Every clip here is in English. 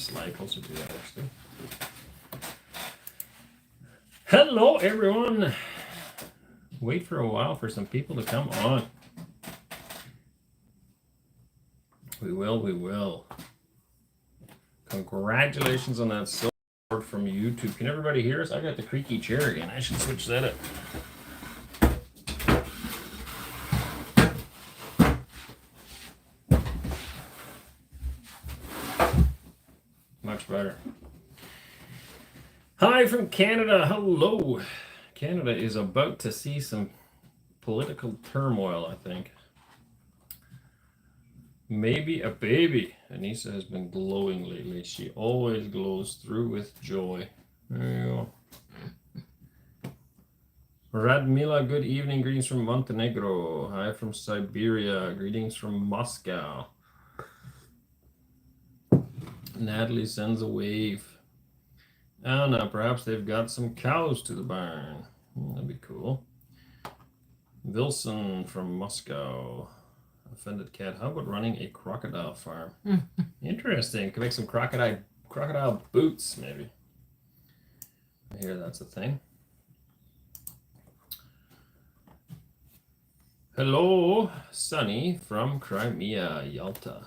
slide closer to that works too. Hello, everyone. Wait for a while for some people to come on. We will. Congratulations on that silver award from YouTube. Can everybody hear us? I got the creaky chair again. I should switch that up. Much better. Hi from Canada. Hello. Canada is about to see some political turmoil, I think. Maybe a baby. Anneesa has been glowing lately. She always glows through with joy. There you go. Radmila, good evening. Greetings from Montenegro. Hi from Siberia. Greetings from Moscow. Natalie sends a wave. Anna, perhaps they've got some cows to the barn. That'd be cool. Wilson from Moscow. Offended cat. How about running a crocodile farm? Interesting. Could make some crocodile boots, maybe. I hear that's a thing. Hello, Sunny from Crimea, Yalta.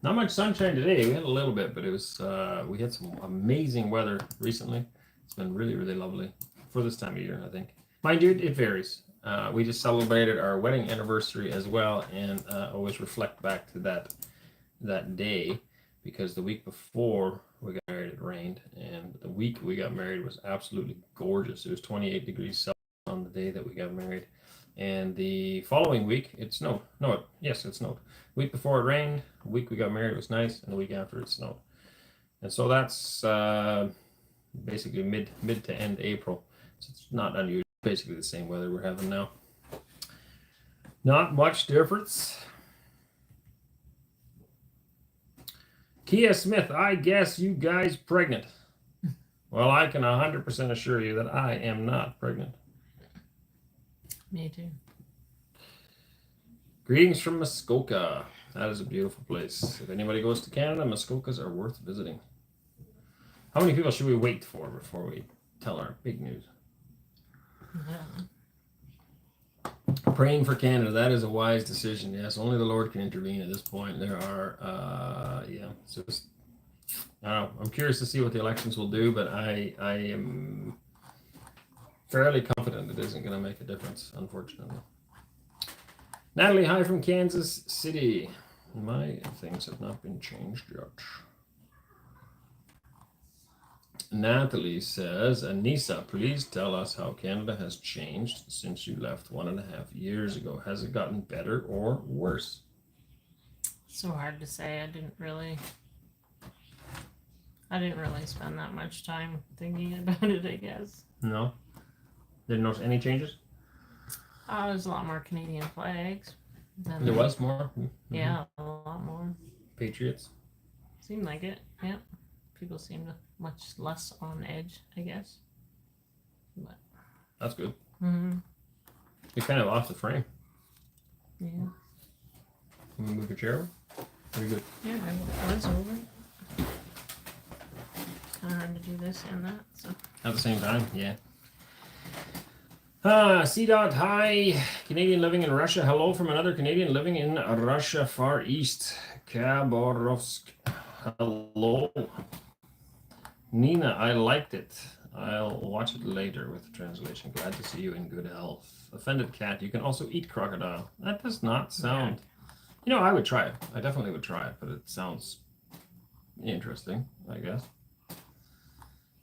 Not much sunshine today. We had a little bit, but it was we had some amazing weather recently. It's been really, really lovely for this time of year, I think. Mind you, it varies. We just celebrated our wedding anniversary as well, and always reflect back to that day, because the week before we got married, it rained, and the week we got married was absolutely gorgeous. It was 28 degrees Celsius on the day that we got married. And the following week, it snowed. Yes, it snowed. The week before it rained, the week we got married was nice, and the week after it snowed. And so that's basically mid to end April. So it's not unusual. Basically the same weather we're having now. Not much difference. Kia Smith, I guess you guys pregnant. Well, I can 100% assure you that I am not pregnant. Me too. Greetings from Muskoka. That is a beautiful place. If anybody goes to Canada, Muskokas are worth visiting. How many people should we wait for before we tell our big news? Praying for Canada. That is a wise decision. Yes, only the Lord can intervene at this point. There are, it's just, I don't know. I'm curious to see what the elections will do, but I am fairly confident it isn't going to make a difference, unfortunately. Natalie, hi from Kansas City. My things have not been changed yet. Natalie says, Anneesa, please tell us how Canada has changed since you left 1.5 years ago. Has it gotten better or worse? So hard to say. I didn't really spend that much time thinking about it, I guess. No? Didn't notice any changes? There's a lot more Canadian flags. There was more? Mm-hmm. Yeah, a lot more. Patriots? Seemed like it, yeah. People seem to much less on edge, I guess. But that's good. Mm-hmm. You're kind of off the frame. Yeah. Can we move your chair over? Are you good? Yeah, I was over. Kind of hard to do this and that. So. At the same time, yeah. C. Dot, hi. Canadian living in Russia. Hello from another Canadian living in Russia, Far East. Khabarovsk. Hello. Nina, I liked it. I'll watch it later with the translation. Glad to see you in good health. Offended cat, you can also eat crocodile. That does not sound... You know, I would try it. I definitely would try it, but it sounds interesting, I guess.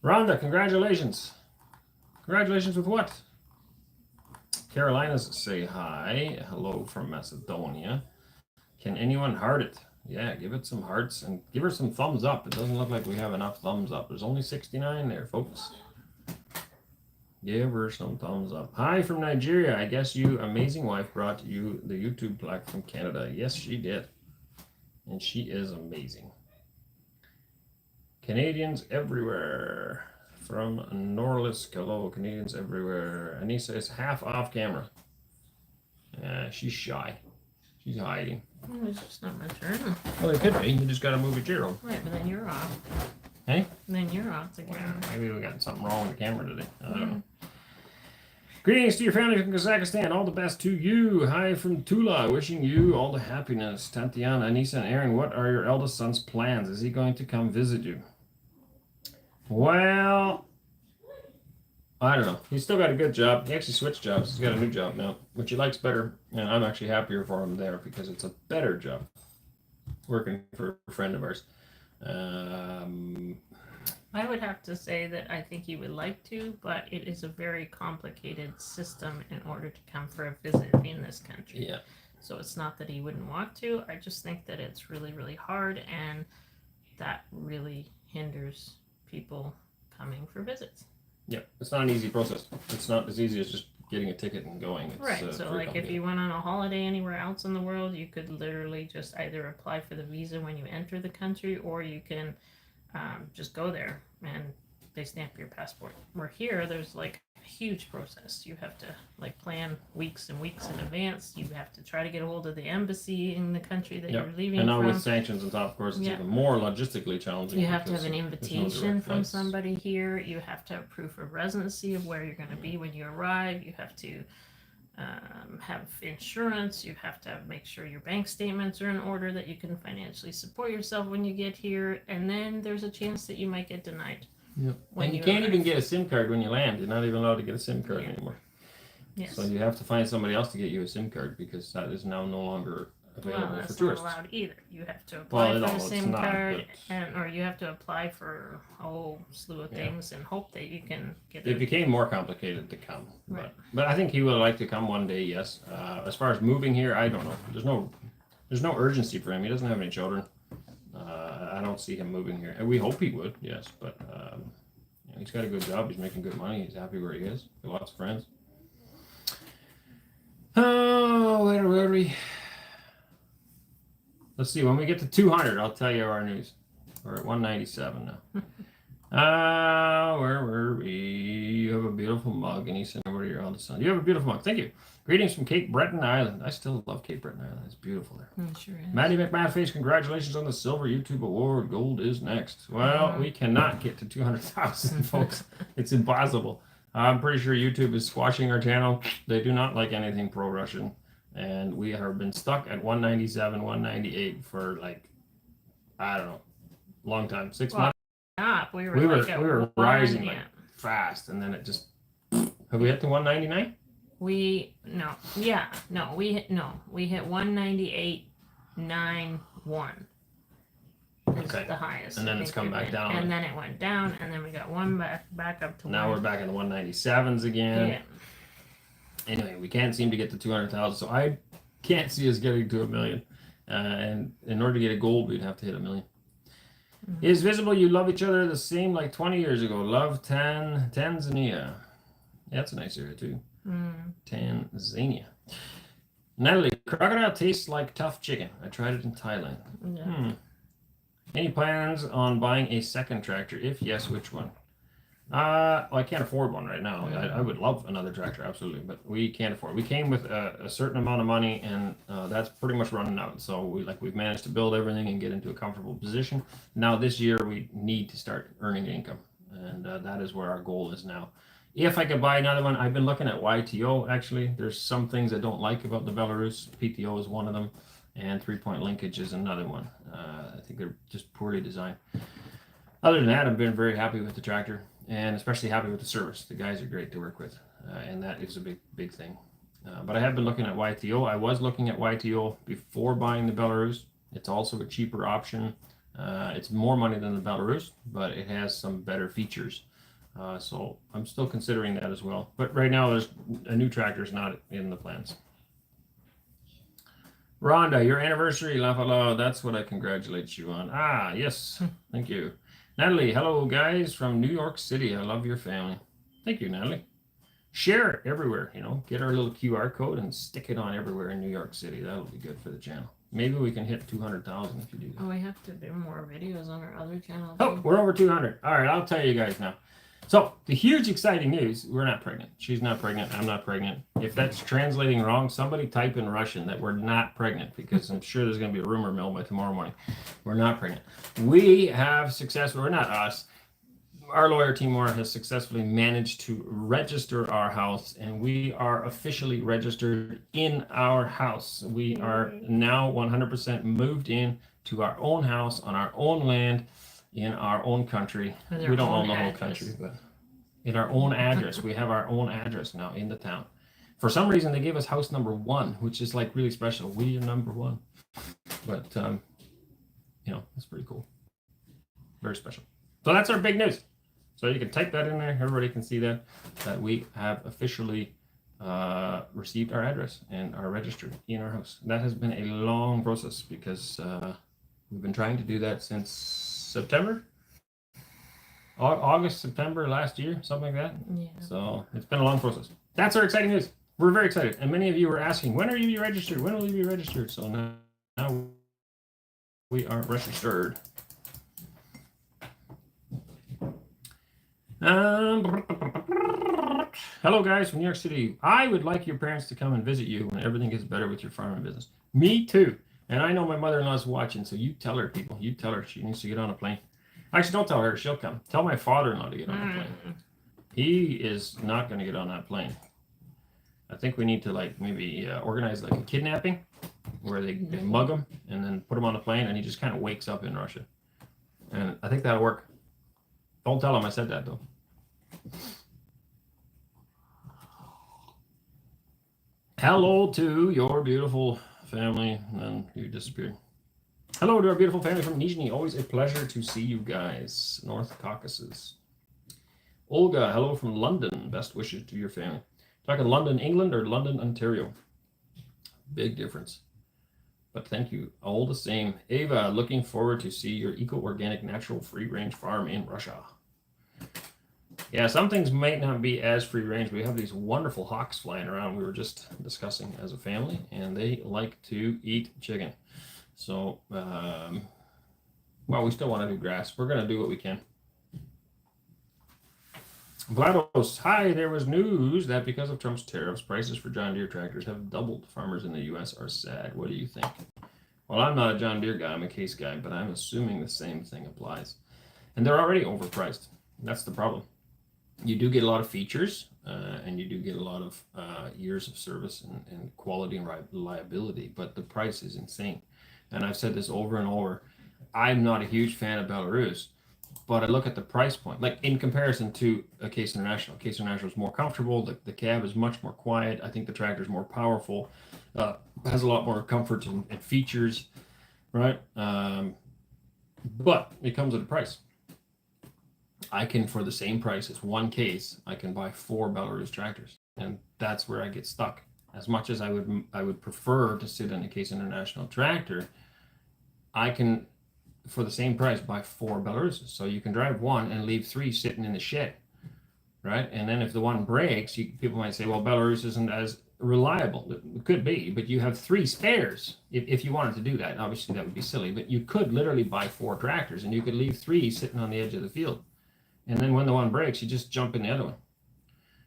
Rhonda, congratulations. Congratulations with what? Carolinas say hi. Hello from Macedonia. Can anyone heart it? Yeah, give it some hearts and give her some thumbs up. It doesn't look like we have enough thumbs up. There's only 69 there, folks. Give her some thumbs up. Hi from Nigeria. I guess you, amazing wife, brought you the YouTube plaque from Canada. Yes, she did. And she is amazing. Canadians everywhere. From Norlisk. Hello, Canadians everywhere. Anneesa is half off camera. She's shy. She's hiding. Oh, it's just not my turn. Well, it could be. You just got to move a zero. Right, but then you're off. Hey? Then you're off the camera. Well, maybe we got something wrong with the camera today. I don't know. Greetings to your family from Kazakhstan. All the best to you. Hi from Tula. Wishing you all the happiness. Tatiana, Anneesa, and Aaron, what are your eldest son's plans? Is he going to come visit you? Well, I don't know. He's still got a good job. He actually switched jobs. He's got a new job now, which he likes better. And I'm actually happier for him there because it's a better job working for a friend of ours. I would have to say that I think he would like to, but it is a very complicated system in order to come for a visit in this country. Yeah. So it's not that he wouldn't want to. I just think that it's really, really hard, and that really hinders people coming for visits. Yeah, it's not an easy process. It's not as easy as just getting a ticket and going. It's, right. So, like, if you went on a holiday anywhere else in the world, you could literally just either apply for the visa when you enter the country, or you can just go there and they stamp your passport. Where here, there's like a huge process. You have to like plan weeks and weeks in advance. You have to try to get a hold of the embassy in the country that you're leaving and now from. with sanctions on top, of course, it's even more logistically challenging. You have to have an invitation from somebody here. You have to have proof of residency of where you're going to be when you arrive. You have to have insurance. You have to make sure your bank statements are in order, that you can financially support yourself when you get here, and then there's a chance that you might get denied. Yep. And you can't even get a SIM card when you land. You're not even allowed to get a SIM card anymore. Yes. So you have to find somebody else to get you a SIM card because that is now no longer available that's for tourists. not allowed either. You have to apply for a SIM card, but... or you have to apply for a whole slew of things and hope that you can get it. It became more complicated to come. Right. But I think he would like to come one day, yes. As far as moving here, I don't know. There's no urgency for him. He doesn't have any children. I don't see him moving here. And we hope he would, yes. But he's got a good job. He's making good money. He's happy where he is. Got lots of friends. Oh, where were we? Let's see. When we get to 200, I'll tell you our news. We're at 197 now. Where were we? You have a beautiful mug, Anneesa. Over to your eldest son. You have a beautiful mug. Thank you. Greetings from Cape Breton Island. I still love Cape Breton Island. It's beautiful there. It sure is. Maddie McMahonface, congratulations on the Silver YouTube Award. Gold is next. Well, we cannot get to 200,000, folks. It's impossible. I'm pretty sure YouTube is squashing our channel. They do not like anything pro-Russian. And we have been stuck at 197, 198 for like, I don't know, long time. 6 months. We were rising like fast, and then it just, have we hit to 199? We hit 198.91. Okay. The highest. And then it's come back down. And then it went down, and then we got one back up to now we're back in the 197s again. Yeah. Anyway, we can't seem to get to 200,000, so I can't see us getting to 1 million. And in order to get a gold, we'd have to hit 1 million. Mm-hmm. Is visible you love each other the same like 20 years ago. Love Tanzania. Yeah, that's a nice area too. Tanzania. Natalie, crocodile tastes like tough chicken. I tried it in Thailand. Yeah. Any plans on buying a second tractor? If yes, which one? Well, I can't afford one right now. I would love another tractor, absolutely, but we can't afford. We came with a certain amount of money, and that's pretty much running out. So we've managed to build everything and get into a comfortable position. Now this year we need to start earning income, and that is where our goal is now. If I could buy another one, I've been looking at YTO. Actually, there's some things I don't like about the Belarus. PTO is one of them, and 3-point linkage is another one. I think they're just poorly designed. Other than that, I've been very happy with the tractor. And especially happy with the service. The guys are great to work with, and that is a big thing. But I have been looking at YTO. I was looking at YTO before buying the Belarus. It's also a cheaper option. It's more money than the Belarus, but it has some better features. So I'm still considering that as well. But right now, there's a new tractor is not in the plans. Rhonda, your anniversary, Lafalo, that's what I congratulate you on. Ah, yes, thank you. Natalie, hello guys from New York City. I love your family. Thank you, Natalie. Share it everywhere, get our little QR code and stick it on everywhere in New York City. That'll be good for the channel. Maybe we can hit 200,000 if you do that. Oh, we have to do more videos on our other channel. Oh, we're over 200. All right, I'll tell you guys now. So the huge exciting news, we're not pregnant. She's not pregnant. I'm not pregnant. If that's translating wrong, somebody type in Russian that we're not pregnant, because I'm sure there's going to be a rumor mill by tomorrow morning. We're not pregnant. We have successfully, or not us, our lawyer Timur has successfully managed to register our house, and we are officially registered in our house. We are now 100% moved in to our own house on our own land in our own country. We don't own the whole country, but in our own address. We have our own address now in the town. For some reason, they gave us house number 1, which is like really special. We are number 1, but you know, it's pretty cool. Very special. So that's our big news. So you can type that in there. Everybody can see that we have officially received our address and are registered in our house. That has been a long process because we've been trying to do that since September, August, September last year, something like that. Yeah. So it's been a long process. That's our exciting news. We're very excited. And many of you were asking, when are you registered? When will you be registered? So now we are registered. Hello guys from New York City. I would like your parents to come and visit you when everything gets better with your farming business. Me too. And I know my mother-in-law's watching, so you tell her, people. You tell her she needs to get on a plane. Actually, don't tell her. She'll come. Tell my father-in-law to get on a plane. He is not going to get on that plane. I think we need to like maybe organize like a kidnapping where they mug him and then put him on a plane, and he just kind of wakes up in Russia. And I think that'll work. Don't tell him I said that, though. Hello to your beautiful family, and then you disappeared. Hello to our beautiful family from Nizhny. Always a pleasure to see you guys. North Caucasus. Olga, hello from London. Best wishes to your family. Talking London, England, or London, Ontario? Big difference. But thank you all the same. Ava, looking forward to see your eco-organic, natural, free-range farm in Russia. Yeah, some things might not be as free-range. We have these wonderful hawks flying around. We were just discussing as a family, and they like to eat chicken. So, well, we still want to do grass. We're going to do what we can. Vlados, hi, there was news that because of Trump's tariffs, prices for John Deere tractors have doubled. Farmers in the U.S. are sad. What do you think? Well, I'm not a John Deere guy. I'm a Case guy, but I'm assuming the same thing applies. And they're already overpriced. That's the problem. You do get a lot of features, and you do get a lot of years of service and quality and reliability, but the price is insane. And I've said this over and over. I'm not a huge fan of Belarus, but I look at the price point, like in comparison to a Case International. Case International is more comfortable. The cab is much more quiet. I think the tractor is more powerful, has a lot more comfort and features, right? But it comes at a price. I can, for the same price as one Case, I can buy 4 Belarus tractors, and that's where I get stuck. As much as I would prefer to sit in a Case International tractor, I can, for the same price, buy 4 Belaruses. So you can drive one and leave 3 sitting in the shed, right? And then if the one breaks, people might say, well, Belarus isn't as reliable. It could be, but you have 3 spares if you wanted to do that. Obviously, that would be silly, but you could literally buy 4 tractors, and you could leave 3 sitting on the edge of the field. And then when the one breaks, you just jump in the other one.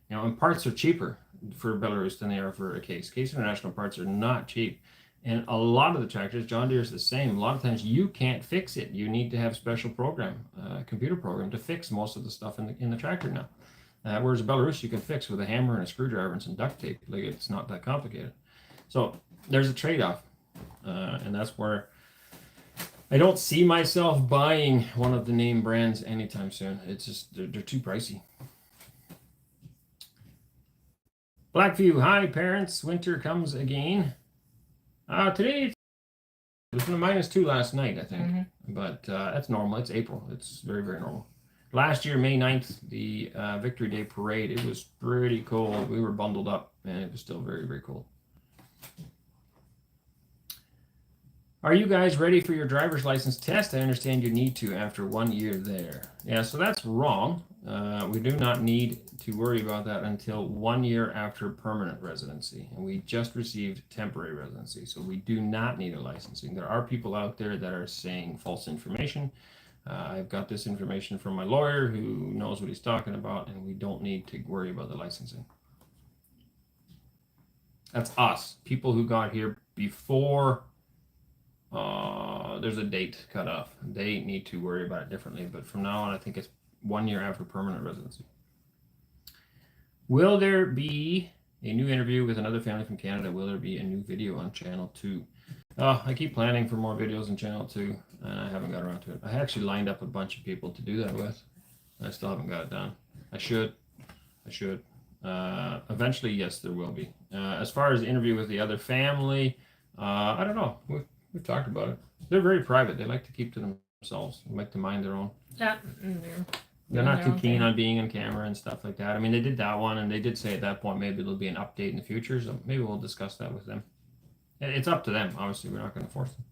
You know, and parts are cheaper for Belarus than they are for a Case. Case International parts are not cheap. And a lot of the tractors, John Deere is the same. A lot of times you can't fix it. You need to have special program, computer program to fix most of the stuff in the tractor now. Whereas Belarus you can fix with a hammer and a screwdriver and some duct tape. Like, it's not that complicated. So there's a trade-off. And that's where I don't see myself buying one of the name brands anytime soon. It's just, they're too pricey. Blackview, hi parents, winter comes again. Today it was -2 last night, I think, but that's normal. It's April. It's very, very normal. Last year, May 9th, the Victory Day parade, it was pretty cold. We were bundled up, and it was still very, very cold. Are you guys ready for your driver's license test? I understand you need to after 1 year there. Yeah, so that's wrong. We do not need to worry about that until 1 year after permanent residency. And we just received temporary residency, so we do not need a licensing. There are people out there that are saying false information. I've got this information from my lawyer who knows what he's talking about, and we don't need to worry about the licensing. That's us, people who got here before there's a date cut off. They need to worry about it differently, but from now on, I think it's 1 year after permanent residency. Will there be a new interview with another family from Canada? Will there be a new video on channel 2? I keep planning for more videos on channel 2, and I haven't got around to it. I actually lined up a bunch of people to do that with. I still haven't got it done. I should. Eventually, yes, there will be. As far as the interview with the other family, I don't know. We've talked about it. They're very private. They like to keep to themselves. They like to mind their own. Yeah. They're not too keen on being on camera and stuff like that. I mean, they did that one, and they did say at that point maybe there'll be an update in the future. So maybe we'll discuss that with them. It's up to them. Obviously, we're not going to force them.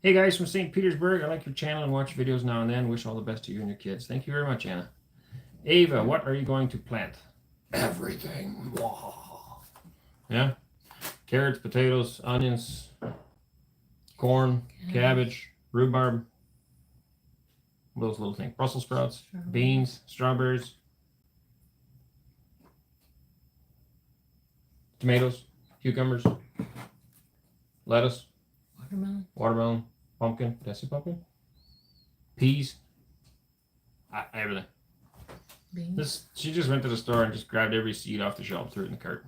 Hey guys from St. Petersburg, I like your channel and watch videos now and then. Wish all the best to you and your kids. Thank you very much, Anna. Ava, what are you going to plant? Everything. Wow. Yeah. Carrots, potatoes, onions, corn, cabbage, rhubarb. Those little things. Brussels sprouts, beans, strawberries, tomatoes, cucumbers, lettuce, watermelon, pumpkin. Did I say pumpkin? Peas. Everything. Beans. She just went to the store and just grabbed every seed off the shelf, threw it in the cart.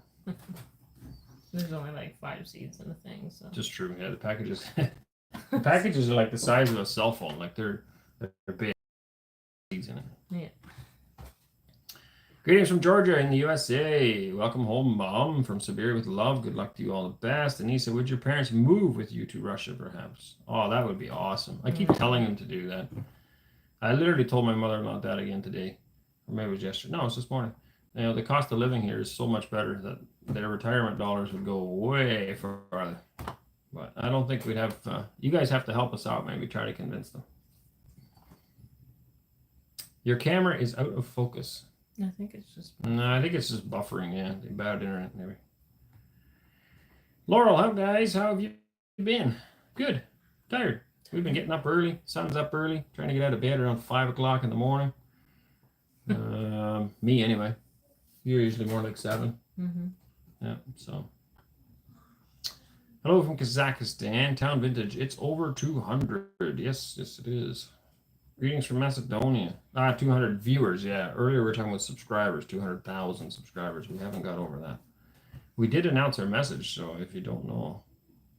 There's only like 5 seeds in the thing, so. Just true. Yeah, the packages. The packages are like the size of a cell phone. Like they're big. Seeds in it. Yeah. Greetings from Georgia in the USA. Welcome home, Mom, from Siberia with love. Good luck to you, all the best. Anneesa, would your parents move with you to Russia, perhaps? Oh, that would be awesome. I keep telling them to do that. I literally told my mother-in-law that again today. Or maybe it was yesterday. No, it was this morning. You know, the cost of living here is so much better that their retirement dollars would go way farther. But I don't think we'd have... you guys have to help us out. Maybe try to convince them. Your camera is out of focus. I think it's just... No, I think it's just buffering, yeah. Bad internet, maybe. Laurel, guys? How have you been? Good. Tired. We've been getting up early. Sun's up early. Trying to get out of bed around 5 o'clock in the morning. Me, anyway. You're usually more like 7. Mm-hmm. Yeah, so. Hello from Kazakhstan. Town Vintage. It's over 200. Yes, it is. Greetings from Macedonia. 200 viewers, yeah. Earlier we were talking about subscribers, 200,000 subscribers. We haven't got over that. We did announce our message, so if you don't know,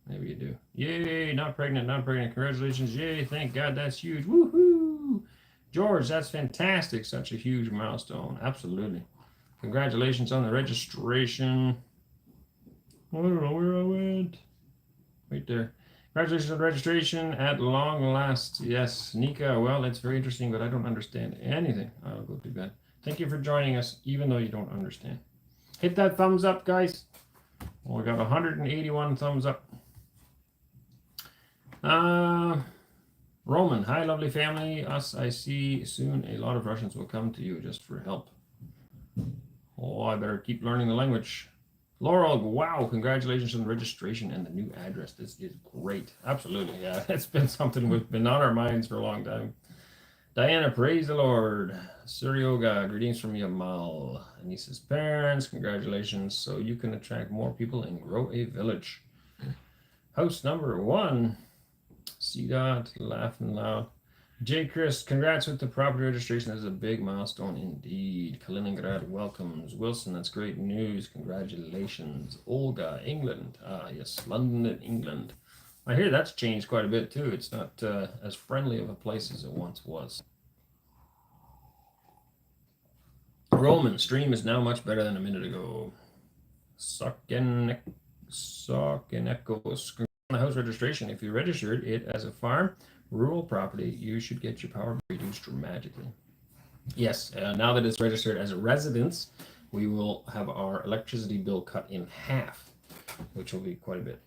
maybe you do. Yay, not pregnant. Congratulations. Yay, thank God, that's huge. Woohoo! George, that's fantastic. Such a huge milestone. Absolutely. Congratulations on the registration. I don't know where I went. Right there. Congratulations on registration at long last. Yes, Nika. Well, it's very interesting, but I don't understand anything. I'll go to bed. Thank you for joining us, even though you don't understand. Hit that thumbs up, guys. Well, we got 181 thumbs up. Roman, hi, lovely family. Us, I see soon a lot of Russians will come to you just for help. Oh, I better keep learning the language. Laurel, wow, congratulations on the registration and the new address. This is great. Absolutely, yeah. It's been something we've been on our minds for a long time. Diana, praise the Lord. Suryoga, greetings from Yamal. Anneesa's parents, congratulations. So you can attract more people and grow a village. House number 1. C-Dot, laughing loud. J. Chris, congrats with the property registration. That is a big milestone indeed. Kaliningrad welcomes. Wilson, that's great news. Congratulations. Olga, England. Yes, London and England. I hear that's changed quite a bit too. It's not as friendly of a place as it once was. Roman, stream is now much better than a minute ago. Sokenekos. The house registration. If you registered it as a farm, rural property, you should get your power reduced dramatically. Yes, now that it's registered as a residence, we will have our electricity bill cut in half, which will be quite a bit.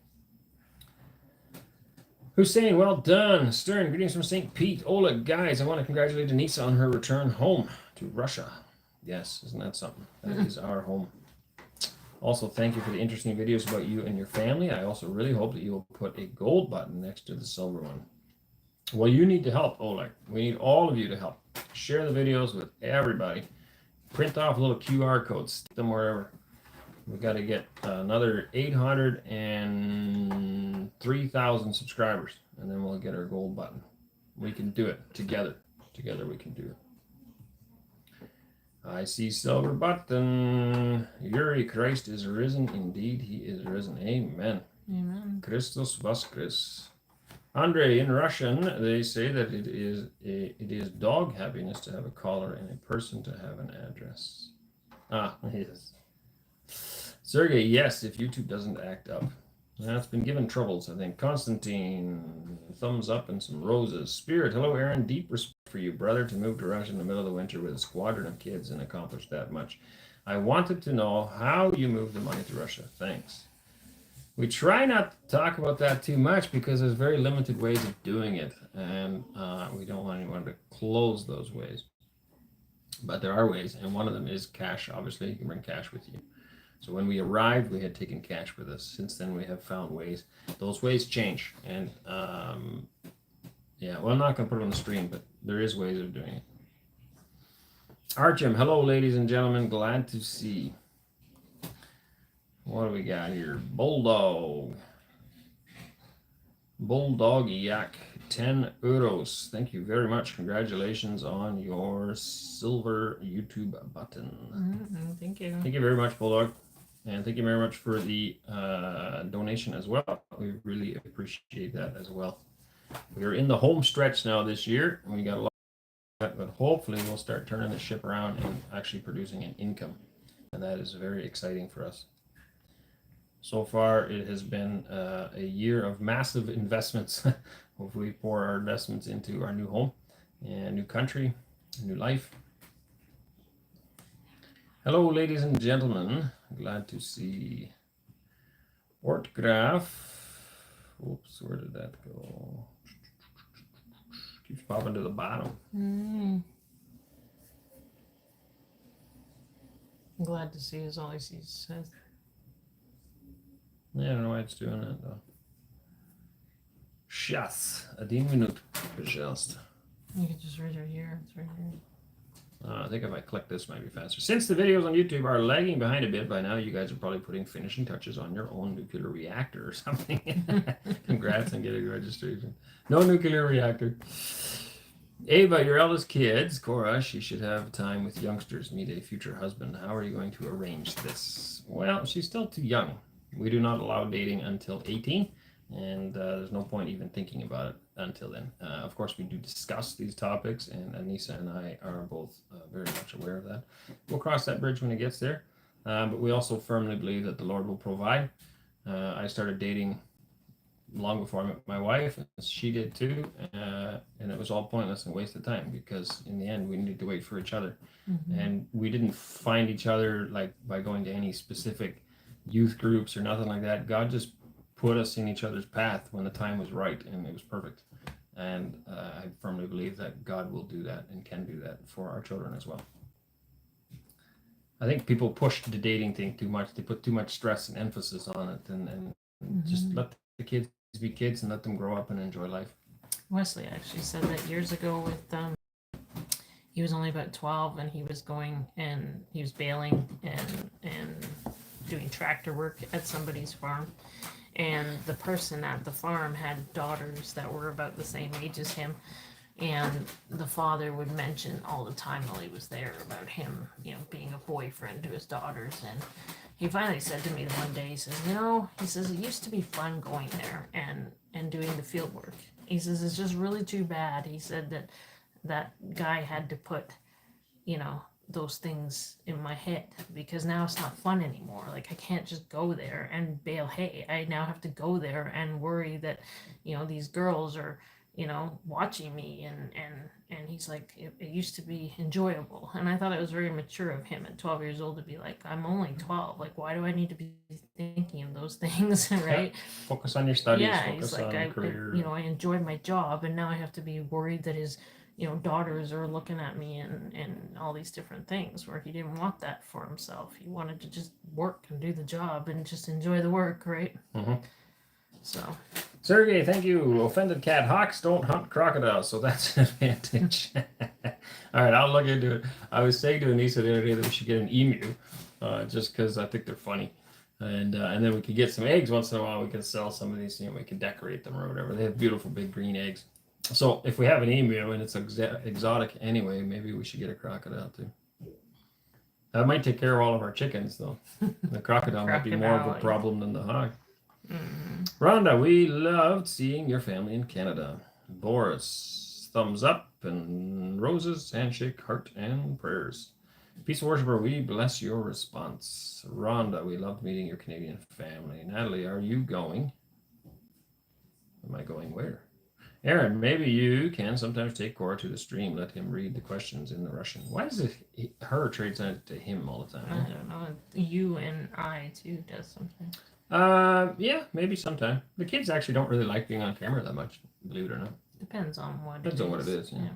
Hussein, well done. Stern, greetings from St. Pete. Oleg, guys, I want to congratulate Anneesa on her return home to Russia. Yes, isn't that something? That is our home. Also, thank you for the interesting videos about you and your family. I also really hope that you will put a gold button next to the silver one. Well, you need to help, Oleg. We need all of you to help. Share the videos with everybody. Print off little QR codes, stick them wherever. We got to get another 803,000 subscribers, and then we'll get our gold button. We can do it together. Together we can do it. I see silver button. Yuri, Christ is risen. Indeed, he is risen. Amen. Amen. Christus Voskris. Andre, in Russian, they say that it is dog happiness to have a collar and a person to have an address. Ah, yes. Sergey, yes, if YouTube doesn't act up. It's been given troubles, I think. Constantine, thumbs up and some roses. Spirit, hello, Aaron. Deep respect for you, brother, to move to Russia in the middle of the winter with a squadron of kids and accomplish that much. I wanted to know how you moved the money to Russia. Thanks. We try not to talk about that too much because there's very limited ways of doing it, and we don't want anyone to close those ways. But there are ways, and one of them is cash. Obviously, you can bring cash with you. So when we arrived, we had taken cash with us. Since then, we have found ways. Those ways change, and yeah, well, I'm not going to put it on the stream, but there is ways of doing it. Artyom, hello, ladies and gentlemen. Glad to see. What do we got here? Bulldog. Bulldog Yak, 10 euros. Thank you very much. Congratulations on your silver YouTube button. Thank you. Thank you very much, Bulldog. And thank you very much for the donation as well. We really appreciate that as well. We are in the home stretch now this year, and we got a lot of that, but hopefully we'll start turning the ship around and actually producing an income. And that is very exciting for us. So far, it has been a year of massive investments. Hopefully, we pour our investments into our new home and new country, new life. Hello, ladies and gentlemen. Glad to see. Ortgraph. Oops, where did that go? Keeps popping to the bottom. I'm glad to see is all he says. Yeah, I don't know why it's doing that though. Сейчас. 1 minute, пожалуйста. You can just read it here. It's right here. I think if I click this, might be faster. Since the videos on YouTube are lagging behind a bit by now, you guys are probably putting finishing touches on your own nuclear reactor or something. Congrats on getting registration. No nuclear reactor. Ava, your eldest kids, Cora, she should have time with youngsters, meet a future husband. How are you going to arrange this? Well, she's still too young. We do not allow dating until 18, and there's no point even thinking about it until then. Of course, we do discuss these topics, and Anneesa and I are both very much aware of that. We'll cross that bridge when it gets there, but we also firmly believe that the Lord will provide. I started dating long before I met my wife, and she did too, and it was all pointless and a waste of time because in the end, we needed to wait for each other, and we didn't find each other like by going to any specific youth groups or nothing like that. God just put us in each other's path when the time was right, and it was perfect. And I firmly believe that God will do that and can do that for our children as well. I think people push the dating thing too much. They put too much stress and emphasis on it, and just let the kids be kids and let them grow up and enjoy life. Wesley actually said that years ago with he was only about 12 and he was going and he was bailing and doing tractor work at somebody's farm, and the person at the farm had daughters that were about the same age as him, and the father would mention all the time while he was there about him, being a boyfriend to his daughters. And he finally said to me one day, he says, he says, it used to be fun going there and doing the field work. He says, it's just really too bad. He said that guy had to put, those things in my head because now it's not fun anymore. Like I can't just go there and bale hay. I now have to go there and worry that, these girls are, watching me and he's like, it used to be enjoyable. And I thought it was very mature of him at 12 years old to be like, I'm only 12. Like, why do I need to be thinking of those things? Right. Focus on your studies. Yeah. Focus He's like, on career. I enjoyed my job and now I have to be worried that his daughters are looking at me and all these different things, where he didn't want that for himself. He wanted to just work and do the job and just enjoy the work, right? So Sergey, thank you. Offended cat. Hawks don't hunt crocodiles, so that's an advantage. All right, I'll look into it. I was saying to Anneesa the other day that we should get an emu, just because I think they're funny, and then we could get some eggs once in a while. We can sell some of these, we can decorate them or whatever. They have beautiful big green eggs. So if we have an emu and it's exotic anyway, maybe we should get a crocodile too. That might take care of all of our chickens, though. The crocodile might be more of a problem than the hog. Rhonda, we loved seeing your family in Canada. Boris, thumbs up and roses, handshake, heart, and prayers. Peace worshiper, we bless your response. Rhonda, we loved meeting your Canadian family. Natalie, are you going? Am I going where? Aaron, maybe you can sometimes take Cora to the stream. Let him read the questions in the Russian. Why does it her translate to him all the time? I don't know. You and I too does sometimes. Yeah, maybe sometime. The kids actually don't really like being on camera that much, believe it or not. Depends on what. Depends on what it is. Yeah.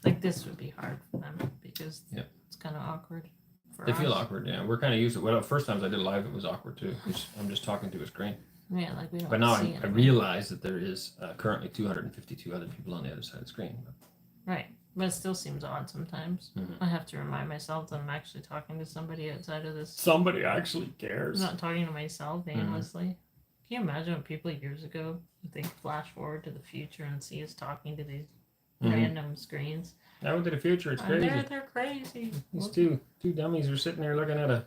Like this would be hard for them because it's kind of awkward. They feel awkward. Yeah, we're kind of used to it. Well, first times I did live, it was awkward too. I'm just talking to a screen. Yeah, like we don't. But now I realize that there is currently 252 other people on the other side of the screen. Right, but it still seems odd sometimes. I have to remind myself that I'm actually talking to somebody outside of this. Somebody actually cares. I'm not talking to myself aimlessly. Can you imagine what people years ago, if they flash forward to the future and see us talking to these random screens? Out into the future, it's crazy. They're crazy. These two dummies are sitting there looking at a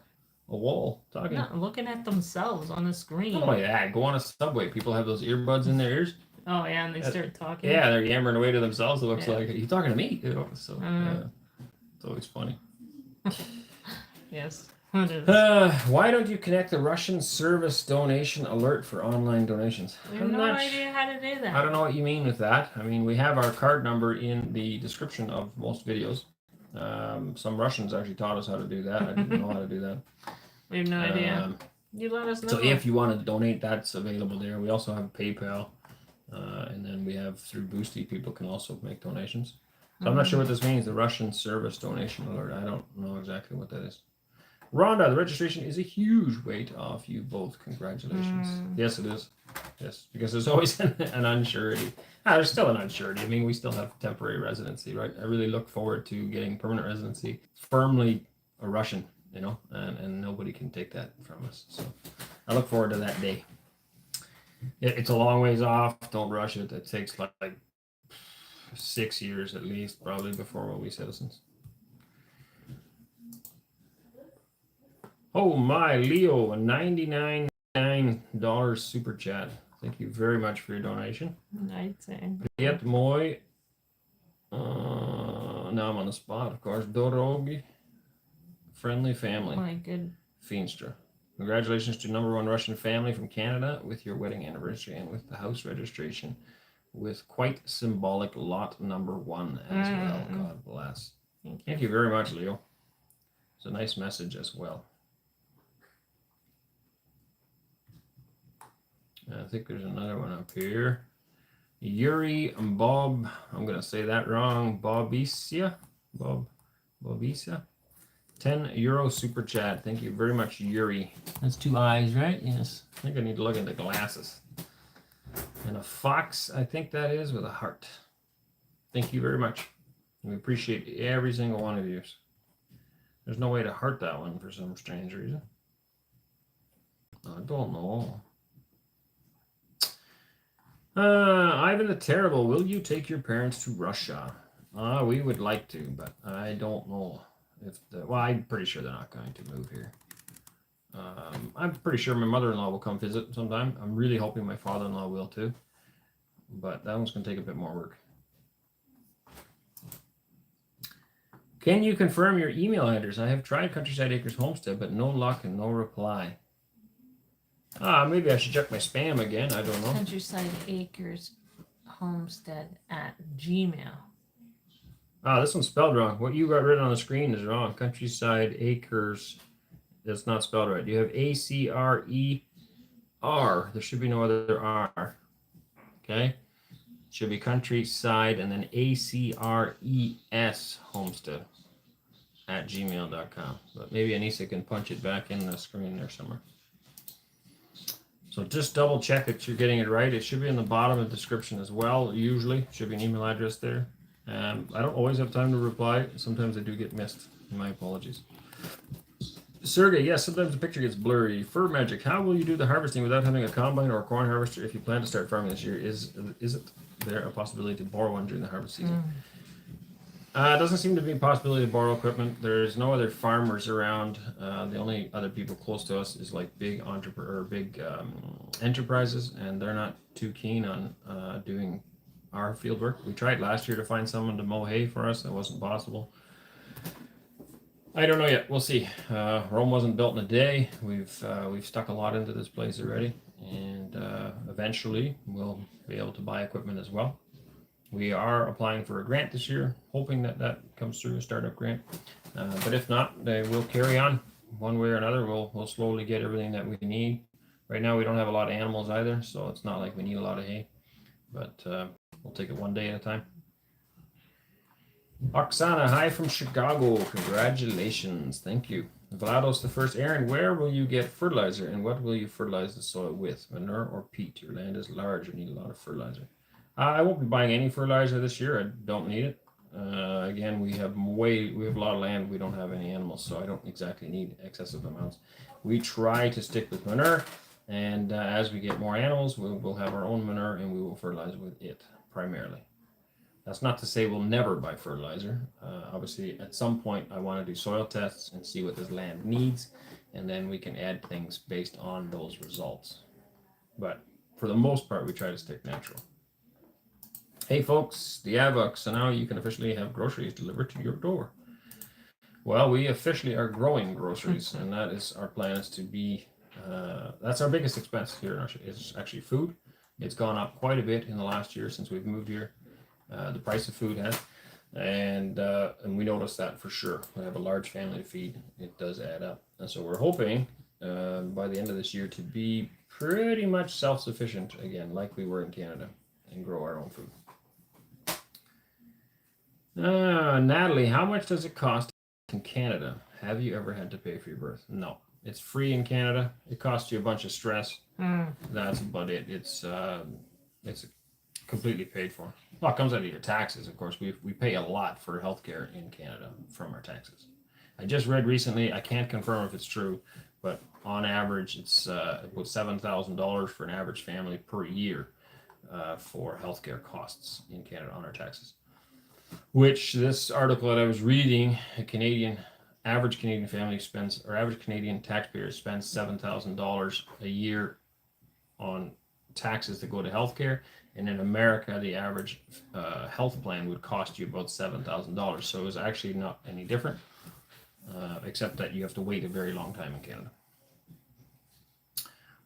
wall talking. Not looking at themselves on the screen. Oh yeah, go on a subway. People have those earbuds in their ears. Oh yeah, and they start talking. Yeah, they're yammering away to themselves. It looks like, are you talking to me? So it's always funny. Yes. Why don't you connect the Russian service donation alert for online donations? We have no idea how to do that. I don't know what you mean with that. I mean, we have our card number in the description of most videos. Some Russians actually taught us how to do that. I didn't know how to do that. We have no idea. You let us know. So if you want to donate, that's available there. We also have PayPal. And then we have through Boosty, people can also make donations. So I'm not sure what this means, the Russian service donation alert. I don't know exactly what that is. Rhonda, the registration is a huge weight off you both. Congratulations. Yes, it is. Yes, because there's always an unsurety. There's still an unsurety. I mean, we still have temporary residency, right? I really look forward to getting permanent residency, firmly a Russian, and nobody can take that from us. So I look forward to that day. It's a long ways off. Don't rush it. It takes like 6 years at least, probably, before we'll be citizens. Oh my, Leo, a $99 super chat. Thank you very much for your donation. I'd say. Привет, мой. Now I'm on the spot, of course. Dorogi, friendly family. My good. Feenstra. Congratulations to #1 Russian family from Canada with your wedding anniversary and with the house registration with quite symbolic lot #1 as well. God bless. Thank you very much, Leo. It's a nice message as well. I think there's another one up here. Yuri Bob, I'm going to say that wrong. Bobisia. 10 euro super chat. Thank you very much, Yuri. That's 2 eyes, right? Yes. I think I need to look into glasses. And a fox, I think that is, with a heart. Thank you very much. We appreciate every single one of you. There's no way to heart that one for some strange reason. I don't know. Ivan the Terrible, will you take your parents to Russia? We would like to, but I don't know. Well, I'm pretty sure they're not going to move here. I'm pretty sure my mother-in-law will come visit sometime. I'm really hoping my father-in-law will too. But that one's going to take a bit more work. Can you confirm your email address? I have tried Countryside Acres Homestead, but no luck and no reply. Maybe I should check my spam again. I don't know. Countryside Acres Homestead at Gmail. This one's spelled wrong. What you got written on the screen is wrong. Countryside Acres, that's not spelled right. You have ACRER. There should be no other R. Okay? It should be Countryside and then ACRES Homestead at gmail.com. But maybe Anneesa can punch it back in the screen there somewhere. So just double check that you're getting it right. It should be in the bottom of the description as well. Usually should be an email address there. I don't always have time to reply. Sometimes I do get missed. My apologies. Sergey, yes, sometimes the picture gets blurry. Fur Magic, how will you do the harvesting without having a combine or a corn harvester if you plan to start farming this year? Is it there a possibility to borrow one during the harvest season? It doesn't seem to be a possibility to borrow equipment. There's no other farmers around. The only other people close to us is like big enterprises, and they're not too keen on doing our field work. We tried last year to find someone to mow hay for us. That wasn't possible. I don't know yet. We'll see. Rome wasn't built in a day. We've stuck a lot into this place already, and eventually we'll be able to buy equipment as well. We are applying for a grant this year, hoping that that comes through, a startup grant. But if not, we'll carry on one way or another. We'll slowly get everything that we need. Right now, we don't have a lot of animals either, so it's not like we need a lot of hay. But we'll take it one day at a time. Oksana, hi from Chicago. Congratulations. Thank you. Vlados the first. Aaron, where will you get fertilizer and what will you fertilize the soil with? Manure or peat? Your land is large. You need a lot of fertilizer. I won't be buying any fertilizer this year. I don't need it. Again, we have a lot of land. We don't have any animals, so I don't exactly need excessive amounts. We try to stick with manure, and as we get more animals, we'll have our own manure and we will fertilize with it primarily. That's not to say we'll never buy fertilizer. Obviously, at some point, I want to do soil tests and see what this land needs, and then we can add things based on those results. But for the most part, we try to stick natural. Hey folks, the Avok, so now you can officially have groceries delivered to your door. Well, we officially are growing groceries, and that is our plans to be, that's our biggest expense here in Russia, is actually food. It's gone up quite a bit in the last year since we've moved here. The price of food has, and we noticed that for sure. We have a large family to feed. It does add up. And so we're hoping by the end of this year to be pretty much self-sufficient again, like we were in Canada, and grow our own food. Natalie, how much does it cost in Canada? Have you ever had to pay for your birth? No. It's free in Canada. It costs you a bunch of stress. That's about it. It's completely paid for. Well, it comes out of your taxes, of course. We pay a lot for healthcare in Canada from our taxes. I just read recently, I can't confirm if it's true, but on average, it's about $7,000 for an average family per year for healthcare costs in Canada on our taxes. Which this article that I was reading, average Canadian family spends, or average Canadian taxpayer spends $7,000 a year on taxes that go to healthcare. And in America, the average health plan would cost you about $7,000. So it's actually not any different, except that you have to wait a very long time in Canada.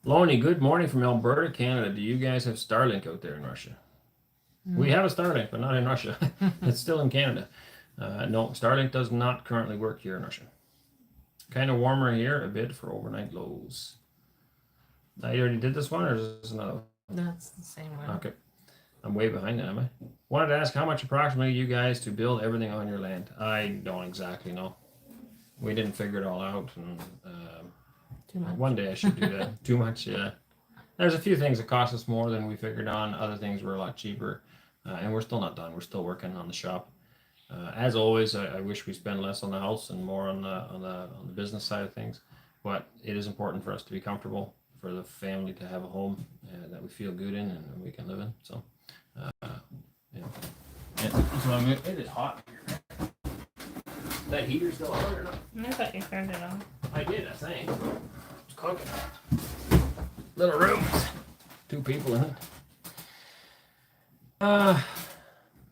Lonnie, good morning from Alberta, Canada. Do you guys have Starlink out there in Russia? We have a Starlink, but not in Russia. It's still in Canada. No, Starlink does not currently work here in Russia. Kind of warmer here a bit for overnight lows. I already did this one, or is this another one? That's the same one. Okay. I'm way behind now, am I? Wanted to ask how much approximately you guys to build everything on your land. I don't exactly know. We didn't figure it all out. And Too much. one day I should do that. Too much, yeah. There's a few things that cost us more than we figured on. Other things were a lot cheaper. And we're still not done. We're still working on the shop. As always, I wish we spend less on the house and more on the business side of things. But it is important for us to be comfortable, for the family to have a home that we feel good in and we can live in. So, yeah. So it is hot here. That heater's still on or not? I thought you turned it on. I did, I think. It's cooking. Little rooms. 2 people in it.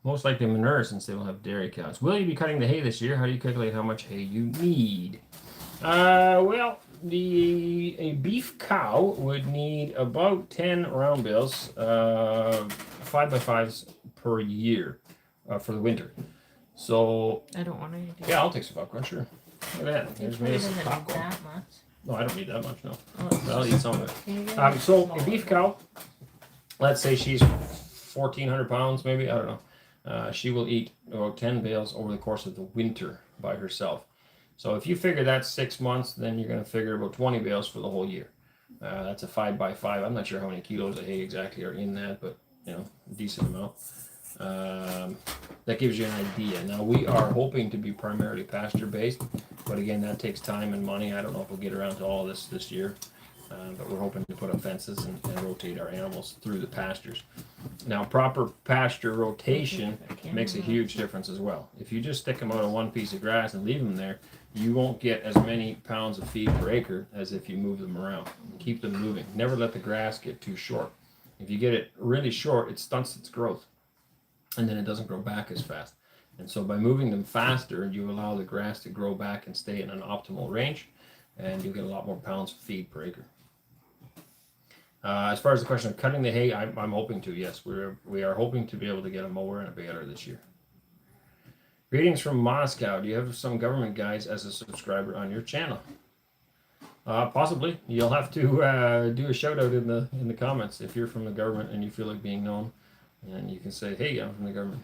Most likely manure since they will have dairy cows. Will you be cutting the hay this year? How do you calculate how much hay you need? Well, a beef cow would need about 10 round bales, 5x5s per year for the winter. So I don't want any. Yeah, I'll take some popcorn, sure. Look at that. There's maybe some Doesn't need popcorn. that much. No, I don't need that much, no. Oh, I'll eat some of it. can you get So a smaller beef one? cow, let's say she's 1,400 pounds, maybe, I don't know. She will eat about 10 bales over the course of the winter by herself. So if you figure that's 6 months, then you're going to figure about 20 bales for the whole year. That's a 5x5. I'm not sure how many kilos of hay exactly are in that, but you know, a decent amount. That gives you an idea. Now we are hoping to be primarily pasture based, but again, that takes time and money. I don't know if we'll get around to all this year, but we're hoping to put up fences and rotate our animals through the pastures. Now, proper pasture rotation makes a huge difference as well. If you just stick them out on one piece of grass and leave them there, you won't get as many pounds of feed per acre as if you move them around. Keep them moving. Never let the grass get too short. If you get it really short, it stunts its growth, and then it doesn't grow back as fast. And so by moving them faster, you allow the grass to grow back and stay in an optimal range, and you'll get a lot more pounds of feed per acre. As far as the question of cutting the hay, I'm hoping to, yes. We are hoping to be able to get a mower and a baler this year. Greetings from Moscow. Do you have some government guys as a subscriber on your channel? Possibly. You'll have to do a shout out in the comments if you're from the government and you feel like being known, and you can say, "Hey, I'm from the government."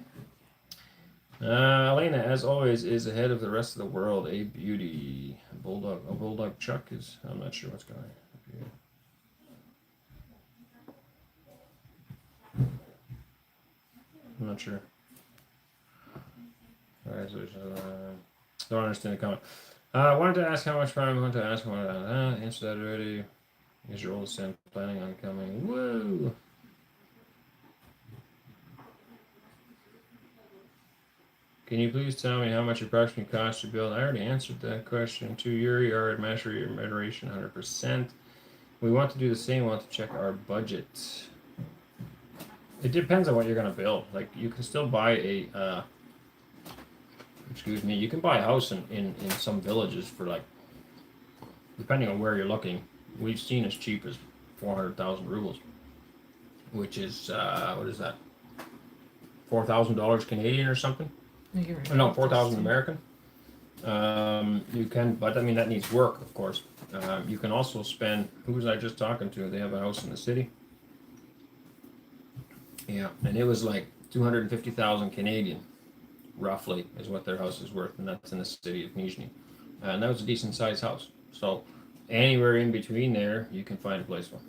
Elena, as always, is ahead of the rest of the world. A beauty. Bulldog Chuck is. I'm not sure what's going on. I'm not sure. Alright, so don't understand the comment. I wanted to ask how much time. I wanted to ask. Answer that already. Is your oldest son planning on coming? Woo! Can you please tell me how much it approximately costs to build? I already answered that question. 2 Yuri, yard mastery, iteration, 100%. We want to do the same. We want to check our budget. It depends on what you're going to build. Like, you can still buy a, you can buy a house in some villages for, like, depending on where you're looking, we've seen as cheap as 400,000 rubles, which is, what is that? $4,000 Canadian or something? No, 4,000 American. You can, but I mean, that needs work, of course. You can also spend, who was I just talking to? They have a house in the city. Yeah, and it was like 250,000 Canadian, roughly, is what their house is worth, and that's in the city of Nizhny. And that was a decent sized house. So anywhere in between there, you can find a place for.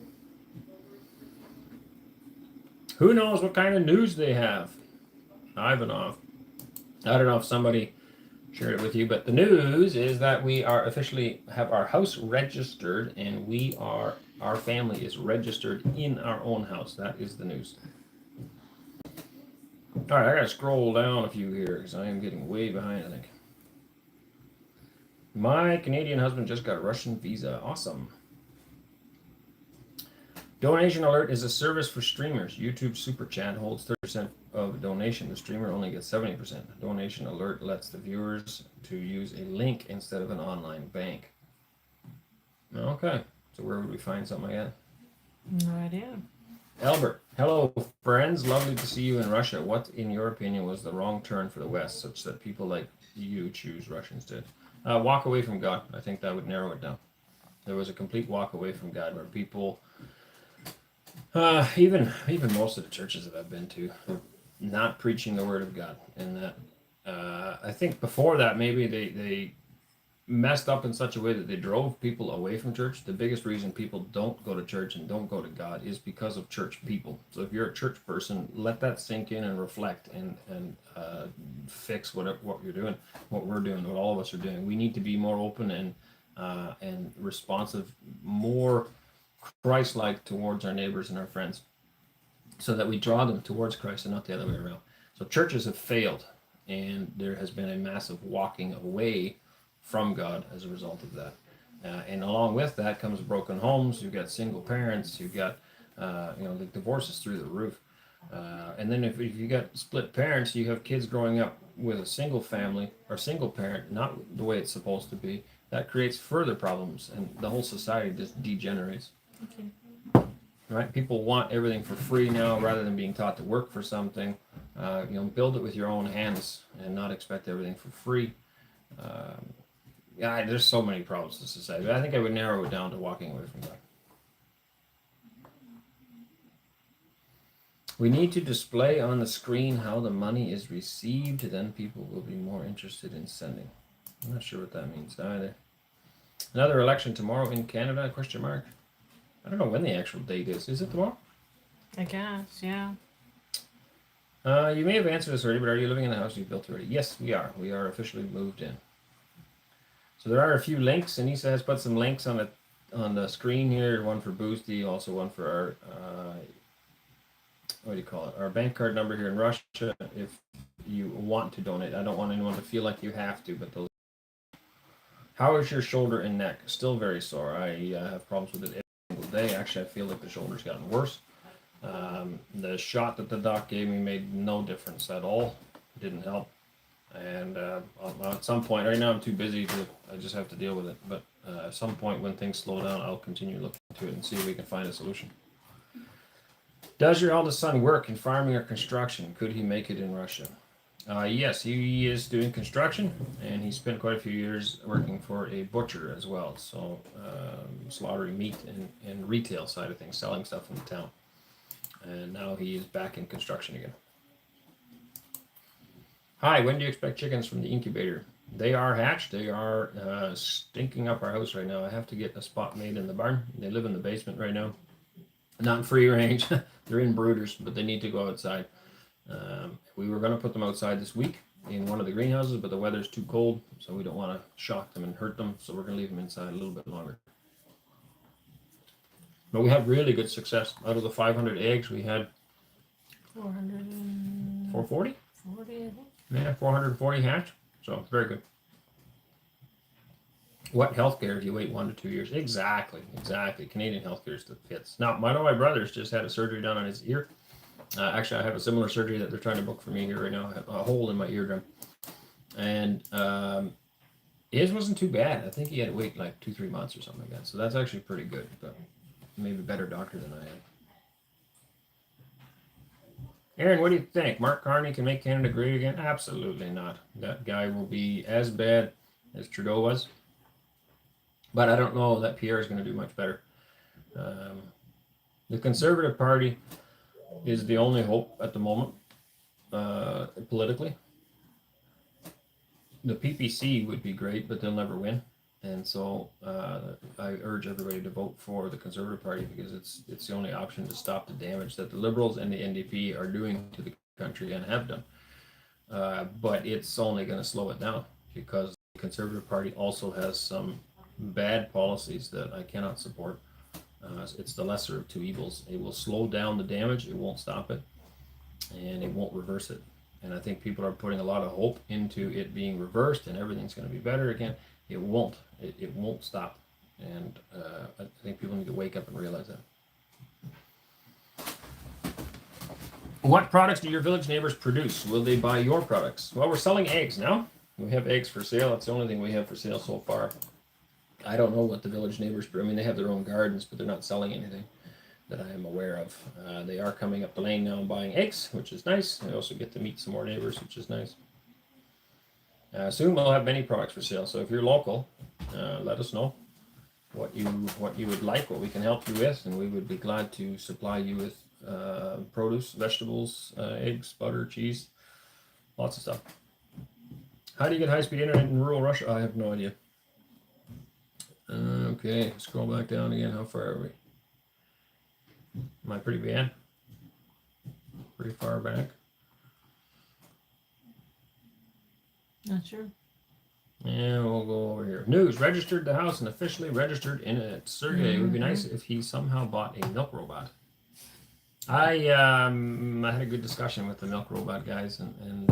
Who knows what kind of news they have? Ivanov. I don't know if somebody shared it with you, but the news is that we are officially have our house registered, and our family is registered in our own house. That is the news. All right, I gotta scroll down a few here because I am getting way behind, I think. My Canadian husband just got a Russian visa. Awesome. Donation alert is a service for streamers. YouTube Super Chat holds 30% of donation. The streamer only gets 70%. Donation alert lets the viewers to use a link instead of an online bank. Okay, so where would we find something like that? No idea. Albert, hello friends. Lovely to see you in Russia. What, in your opinion, was the wrong turn for the West, such that people like you choose Russia instead? Walk away from God. I think that would narrow it down. There was a complete walk away from God where people, even most of the churches that I've been to, are not preaching the word of God. And that I think before that maybe they messed up in such a way that they drove people away from church. The biggest reason people don't go to church and don't go to God is because of church people. So if you're a church person, let that sink in and reflect and fix what you're doing, what we're doing, what all of us are doing. We need to be more open and responsive, more Christ-like towards our neighbors and our friends, so that we draw them towards Christ and not the other way around. So churches have failed, and there has been a massive walking away from God as a result of that. And along with that comes broken homes. You've got single parents. You've got, the divorce is through the roof. And then if you got split parents, you have kids growing up with a single family or single parent, not the way it's supposed to be. That creates further problems, and the whole society just degenerates. Okay. Right? People want everything for free now rather than being taught to work for something. Build it with your own hands and not expect everything for free. Yeah, there's so many problems to society. But I think I would narrow it down to walking away from God. We need to display on the screen how the money is received. Then people will be more interested in sending. I'm not sure what that means either. Another election tomorrow in Canada? Question mark. I don't know when the actual date is. Is it tomorrow? I guess, yeah. You may have answered this already, but are you living in the house you've built already? Yes, we are. We are officially moved in. So there are a few links. Anneesa has put some links on the screen here. One for Boosty, also one for our what do you call it? Our bank card number here in Russia. If you want to donate, I don't want anyone to feel like you have to, but those. How is your shoulder and neck? Still very sore. I have problems with it every single day. Actually, I feel like the shoulder's gotten worse. The shot that the doc gave me made no difference at all. It didn't help. And at some point, right now I'm too busy I just have to deal with it. But at some point when things slow down, I'll continue looking into it and see if we can find a solution. Does your eldest son work in farming or construction? Could he make it in Russia? Yes, he is doing construction, and he spent quite a few years working for a butcher as well. So slaughtering meat and retail side of things, selling stuff in the town. And now he is back in construction again. Hi, when do you expect chickens from the incubator? They are hatched. They are stinking up our house right now. I have to get a spot made in the barn. They live in the basement right now. Not in free range. They're in brooders, but they need to go outside. We were going to put them outside this week in one of the greenhouses, but the weather's too cold, so we don't want to shock them and hurt them. So we're going to leave them inside a little bit longer. But we have really good success. Out of the 500 eggs, we had 440? 40, I think. Yeah, 440 hatch. So very good. What healthcare do you wait 1 to 2 years? Exactly. Canadian healthcare is the fits. Now, one of my brothers just had a surgery done on his ear. Actually, I have a similar surgery that they're trying to book for me here right now. I have a hole in my eardrum. And his wasn't too bad. I think he had to wait like 2-3 months or something like that. So that's actually pretty good. But maybe a better doctor than I am. Aaron, what do you think? Mark Carney can make Canada great again? Absolutely not. That guy will be as bad as Trudeau was. But I don't know that Pierre is going to do much better. The Conservative Party is the only hope at the moment, politically. The PPC would be great, but they'll never win. And so I urge everybody to vote for the Conservative Party because it's the only option to stop the damage that the Liberals and the NDP are doing to the country and have done. But it's only going to slow it down because the Conservative Party also has some bad policies that I cannot support. It's the lesser of two evils. It will slow down the damage, it won't stop it, and it won't reverse it. And I think people are putting a lot of hope into it being reversed and everything's going to be better again. It won't. It won't stop. And I think people need to wake up and realize that. What products do your village neighbors produce? Will they buy your products? Well, we're selling eggs now. We have eggs for sale. That's the only thing we have for sale so far. I don't know what the village neighbors do. I mean, they have their own gardens, but they're not selling anything that I am aware of. They are coming up the lane now and buying eggs, which is nice. I also get to meet some more neighbors, which is nice. Soon we'll have many products for sale. So if you're local, let us know what you would like, what we can help you with, and we would be glad to supply you with produce, vegetables, eggs, butter, cheese, lots of stuff. How do you get high-speed internet in rural Russia? I have no idea. Okay, scroll back down again. How far are we? Am I pretty bad? Pretty far back. Not sure. Yeah, we'll go over here. News: registered the house and officially registered in it. Sergey, it would be nice if he somehow bought a milk robot. I had a good discussion with the milk robot guys, and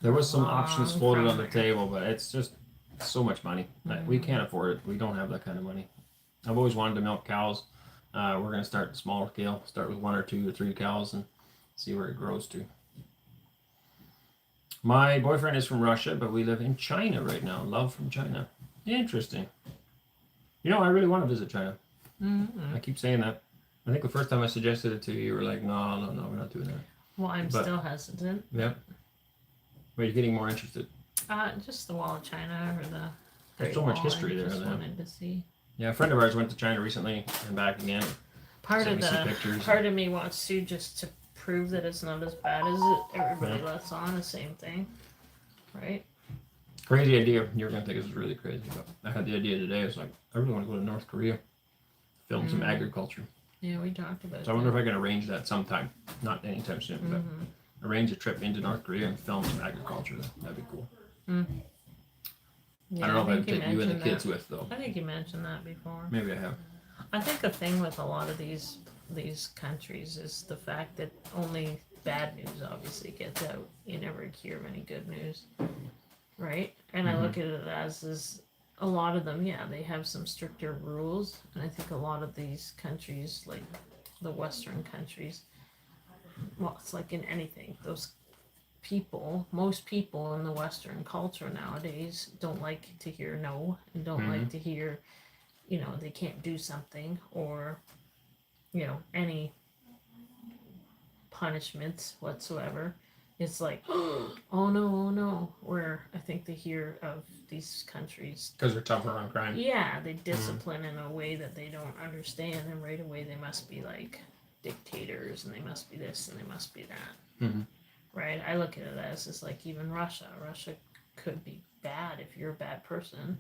there was some options floated on the table, but it's just so much money. We can't afford it. We don't have that kind of money. I've always wanted to milk cows. We're going to start smaller scale. Start with 1 or 2 or 3 cows and see where it grows to. My boyfriend is from Russia, but we live in China right now. Love from China. Interesting. You know, I really want to visit China. I keep saying that. I think the first time I suggested it to you, you were like, no, we're not doing that. Well, I'm still hesitant. Yep. But you're getting more interested. Just the Wall of China or the There's so much history there. Just wanted to see. Yeah, a friend of ours went to China recently and back again. Part of me wants to just to prove that it's not as bad as everybody lets on. The same thing, right? Crazy idea. You're gonna think this is really crazy, but I had the idea today. It's like I really want to go to North Korea, film some agriculture. Yeah, we talked about So I wonder if I can arrange that sometime. Not anytime soon, but arrange a trip into North Korea and film some agriculture. That'd be cool. Yeah, I don't know if I think would take you and the mentioned kids that. with, though. I think you mentioned that before. Maybe I have. I think the thing with a lot of these countries is the fact that only bad news obviously gets out. You never hear many good news, right? And I look at it as is a lot of them. Yeah, they have some stricter rules, and I think a lot of these countries, like the Western countries, well, it's like in anything. Most people in the Western culture nowadays don't like to hear no, and don't like to hear, they can't do something, or, any punishments whatsoever. It's like, oh no, where I think they hear of these countries. Because they're tougher on crime. Yeah, they discipline in a way that they don't understand, and right away they must be like dictators, and they must be this, and they must be that. Right? I look at it as just like even Russia. Russia could be bad if you're a bad person.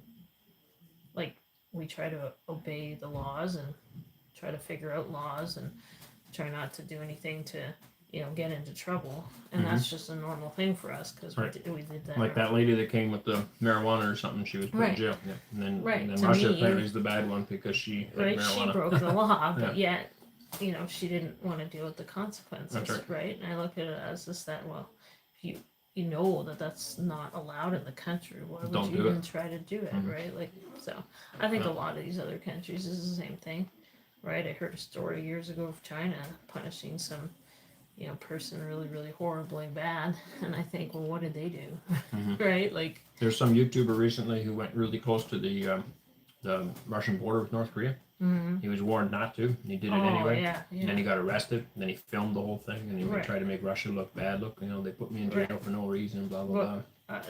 Like, we try to obey the laws and try to figure out laws and try not to do anything to, get into trouble. And that's just a normal thing for us because we did that. Like that lady that came with the marijuana or something, she was put in jail. Yeah. And then Russia apparently is the bad one because she had marijuana. She broke the law, but yet, she didn't want to deal with the consequences, That's right. And I look at it as just that, well, if you know that that's not allowed in the country, why would you even try to do it, right? Like, so I think a lot of these other countries is the same thing, right? I heard a story years ago of China punishing some, person really, really horribly bad, and I think, well, what did they do, right? Like, there's some YouTuber recently who went really close to the Russian border with North Korea. He was warned not to, and he did it anyway. And then he got arrested, and then he filmed the whole thing, and he tried to make Russia look bad. Look, they put me in jail for no reason, blah, blah, blah.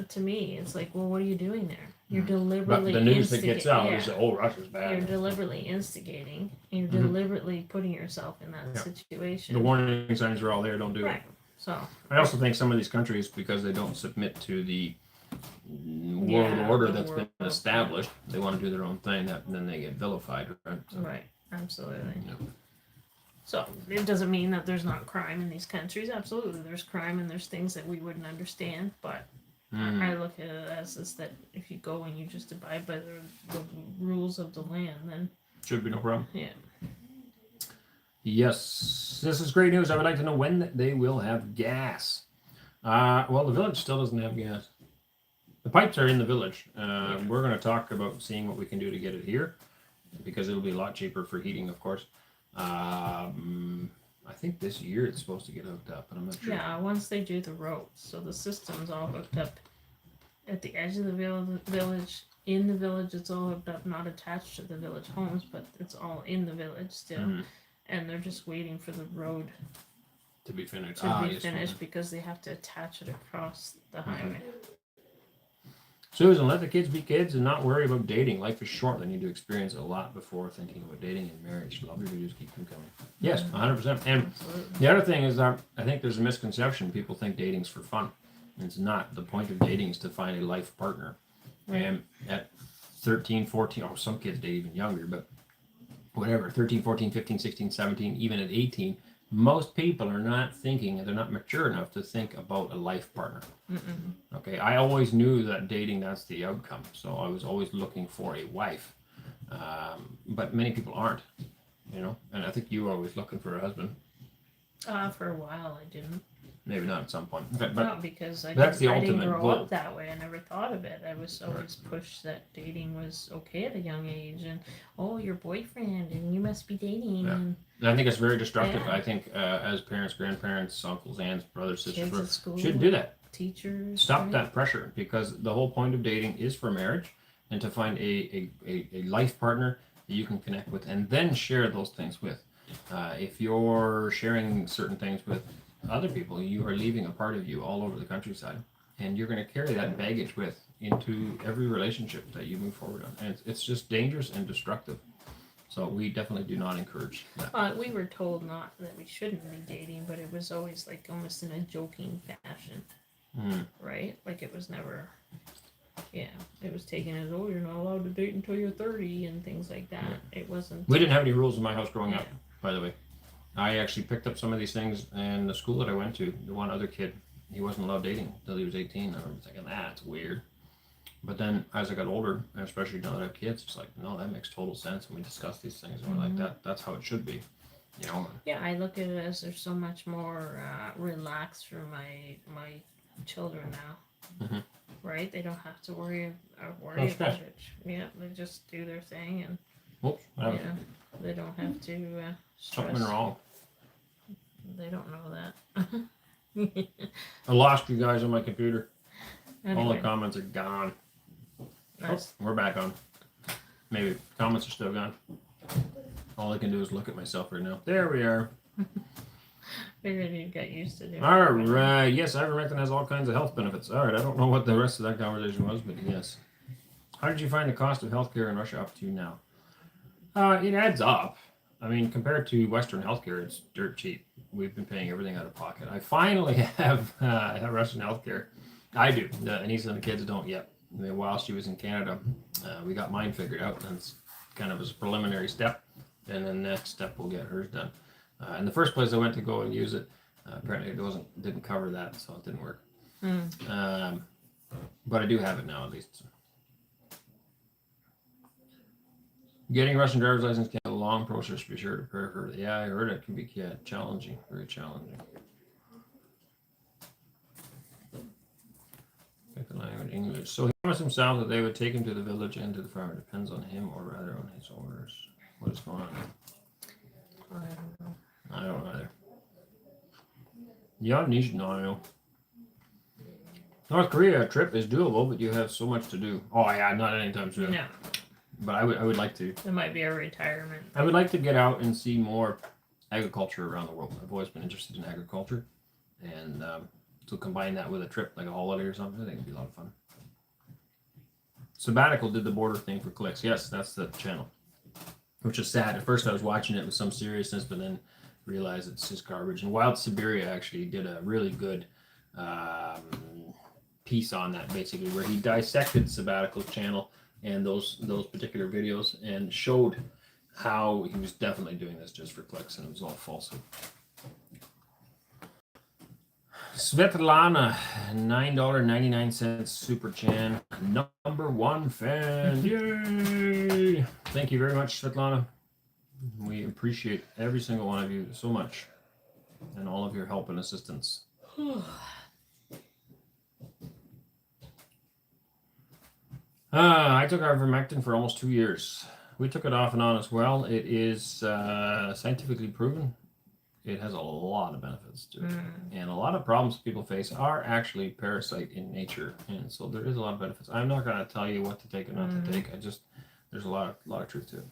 To me, it's like, well, what are you doing there? You're deliberately But the news that gets out is that, Russia's bad. You're deliberately instigating, and you're deliberately putting yourself in that situation. The warning signs are all there, don't do it. So I also think some of these countries, because they don't submit to the world order that's been established, they want to do their own thing, then they get vilified, right? So, right, absolutely. So it doesn't mean that there's not crime in these countries. Absolutely, there's crime and there's things that we wouldn't understand, but I look at it as is that if you go and you just abide by the rules of the land, then should be no problem. Yeah. Yes, this is great news. I would like to know when they will have gas. Well, the village still doesn't have gas. The pipes are in the village. We're going to talk about seeing what we can do to get it here, because it'll be a lot cheaper for heating, of course. I think this year it's supposed to get hooked up, but I'm not sure. Yeah, once they do the roads. So the system's all hooked up at the edge of the village. In the village, it's all hooked up, not attached to the village homes, but it's all in the village still. And they're just waiting for the road to be finished. Because they have to attach it across the highway. Susan, let the kids be kids and not worry about dating. Life is short. They need to experience a lot before thinking about dating and marriage. Love your videos. Keep them coming. Yes, 100%. And the other thing is that I think there's a misconception. People think dating's for fun. It's not. The point of dating is to find a life partner. And at 13, 14, some kids date even younger, but whatever, 13, 14, 15, 16, 17, even at 18, most people are not thinking, they're not mature enough to think about a life partner. Okay, I always knew that dating, that's the outcome. So I was always looking for a wife. But many people aren't, and I think you were always looking for a husband. For a while I didn't. Maybe not at some point. But not because I that's didn't, the ultimate I didn't grow goal. up that way. I never thought of it. I was always pushed that dating was okay at a young age, and your boyfriend, and you must be dating. Yeah. And I think it's very destructive. I think as parents, grandparents, uncles, aunts, brothers, sisters, kids at school, shouldn't do that. Teachers. Stop that pressure, because the whole point of dating is for marriage and to find a life partner that you can connect with and then share those things with. If you're sharing certain things with other people, you are leaving a part of you all over the countryside, and you're going to carry that baggage with into every relationship that you move forward on, and it's just dangerous and destructive. So we definitely do not encourage that. We were told not that we shouldn't be dating, but it was always like almost in a joking fashion, right? Like it was never Yeah, it was taken as, oh, you're not allowed to date until you're 30 and things like that. It wasn't. We didn't have any rules in my house growing up, Yeah. by the way. I actually picked up some of these things, and the school that I went to, the one other kid, he wasn't allowed dating until he was 18. I remember thinking, that's weird. But then as I got older, and especially now that I have kids, it's like, no, that makes total sense. And we discuss these things, and we're like, that's how it should be. You know? Yeah, I look at it as there's so much more relaxed for my children now. Mhm. Right? They don't have to worry No about it. Yeah, they just do their thing, and Oops, yeah, they don't have to stress. something wrong. They don't know that. I lost you guys on my computer. All Anyway, the comments are gone. nice. Oh, we're back on. Maybe comments are still gone. All I can do is look at myself right now. There we are. Figured you'd get used to doing All right. Yes, ivermectin has all kinds of health benefits. All right. I don't know what the rest of that conversation was, but yes. How did you find the cost of healthcare in Russia up to now? It adds up. I mean, compared to Western healthcare, it's dirt cheap. We've been paying everything out of pocket. I finally have Russian healthcare. I do. Anneesa and the kids don't yet. I mean, while she was in Canada, we got mine figured out, and it's kind of as a preliminary step. And then the next step, we'll get hers done. In the first place, I went to go and use it. Apparently, it didn't cover that, so it didn't work. But I do have it now, at least. Getting Russian driver's license can be a long process. Be sure to prepare for it. Yeah, I heard it can be challenging, very challenging. The language English. So he promised himself that they would take him to the village and to the farm. It depends on him, or rather on his orders. What is going on? I don't know. I don't either. Yeah, no, I know. North Korea trip is doable, but you have so much to do. Oh yeah, not anytime soon. No, But I would like to. it might be a retirement. I would like to get out and see more agriculture around the world. I've always been interested in agriculture, and to combine that with a trip, like a holiday or something, I think it'd be a lot of fun. Sabbatical did the border thing for clicks. Yes, that's the channel. Which is sad. At first I was watching it with some seriousness, but then realized it's just garbage. And Wild Siberia actually did a really good piece on that, basically, where he dissected Sabbatical channel and those particular videos and showed how he was definitely doing this just for clicks, and it was all falsehood. Svetlana, $9.99 Super Chan, #1 fan. Yay! Thank you very much, Svetlana. We appreciate every single one of you so much, and all of your help and assistance. I took ivermectin for almost 2 years. We took it off and on as well. It is scientifically proven. It has a lot of benefits to it. And a lot of problems people face are actually parasite in nature. And so there is a lot of benefits. I'm not going to tell you what to take and not to take. There's a lot of truth to it.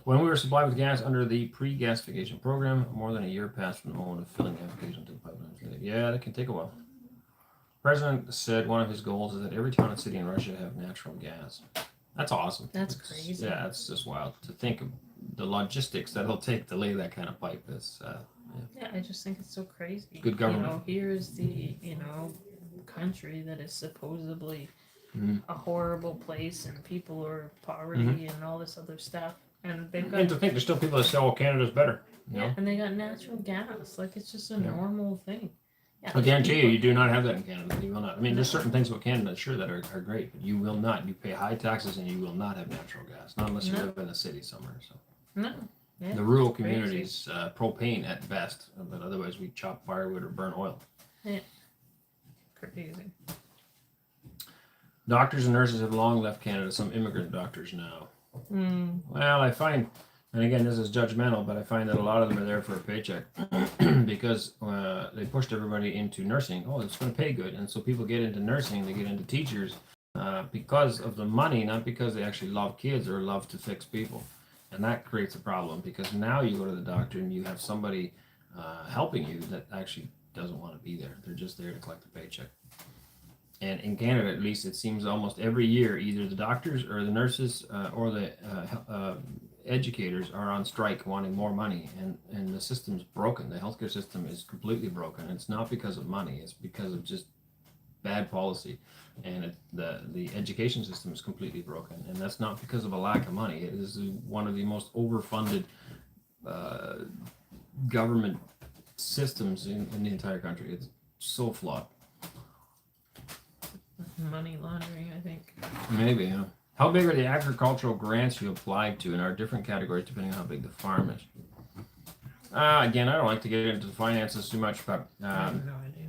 When we were supplied with gas under the pre-gasification program, more than a year passed from the moment of filling the application to the pipeline. Yeah, that can take a while. The president said one of his goals is that every town and city in Russia have natural gas. That's awesome. That's crazy. Yeah, it's just wild to think of the logistics that it'll take to lay that kind of pipe. Yeah, I just think it's so crazy. Good government. You know, here's the country that is supposedly a horrible place, and people are poverty and all this other stuff, and they've got. And to think there's still people that say, "Oh, Canada's better." You know? And they got natural gas. Like, it's just a normal thing. Yeah, I guarantee you do not have that in Canada. You will not. I mean, there's certain things about Canada, sure, that are great, but you will not. You pay high taxes and you will not have natural gas, not unless you live in a city somewhere. So No. Yeah, the rural communities, propane at best, but otherwise we chop firewood or burn oil. Yeah. Crazy. Doctors and nurses have long left Canada. Some immigrant doctors now. Well, I find, and again, this is judgmental, but I find that a lot of them are there for a paycheck because they pushed everybody into nursing. Oh, it's going to pay good. And so people get into nursing, they get into teachers because of the money, not because they actually love kids or love to fix people. And that creates a problem because now you go to the doctor and you have somebody helping you that actually doesn't want to be there. They're just there to collect a paycheck. And in Canada, at least, it seems almost every year, either the doctors or the nurses or the educators are on strike wanting more money. And the system's broken. The healthcare system is completely broken. It's not because of money. It's because of just bad policy, and the education system is completely broken, and that's not because of a lack of money. It is one of the most overfunded government systems in the entire country. It's so flawed. Money laundering, I think. Maybe, yeah. How big are the agricultural grants you applied to, and are different categories depending on how big the farm is? Again, I don't like to get into the finances too much, but I have no idea.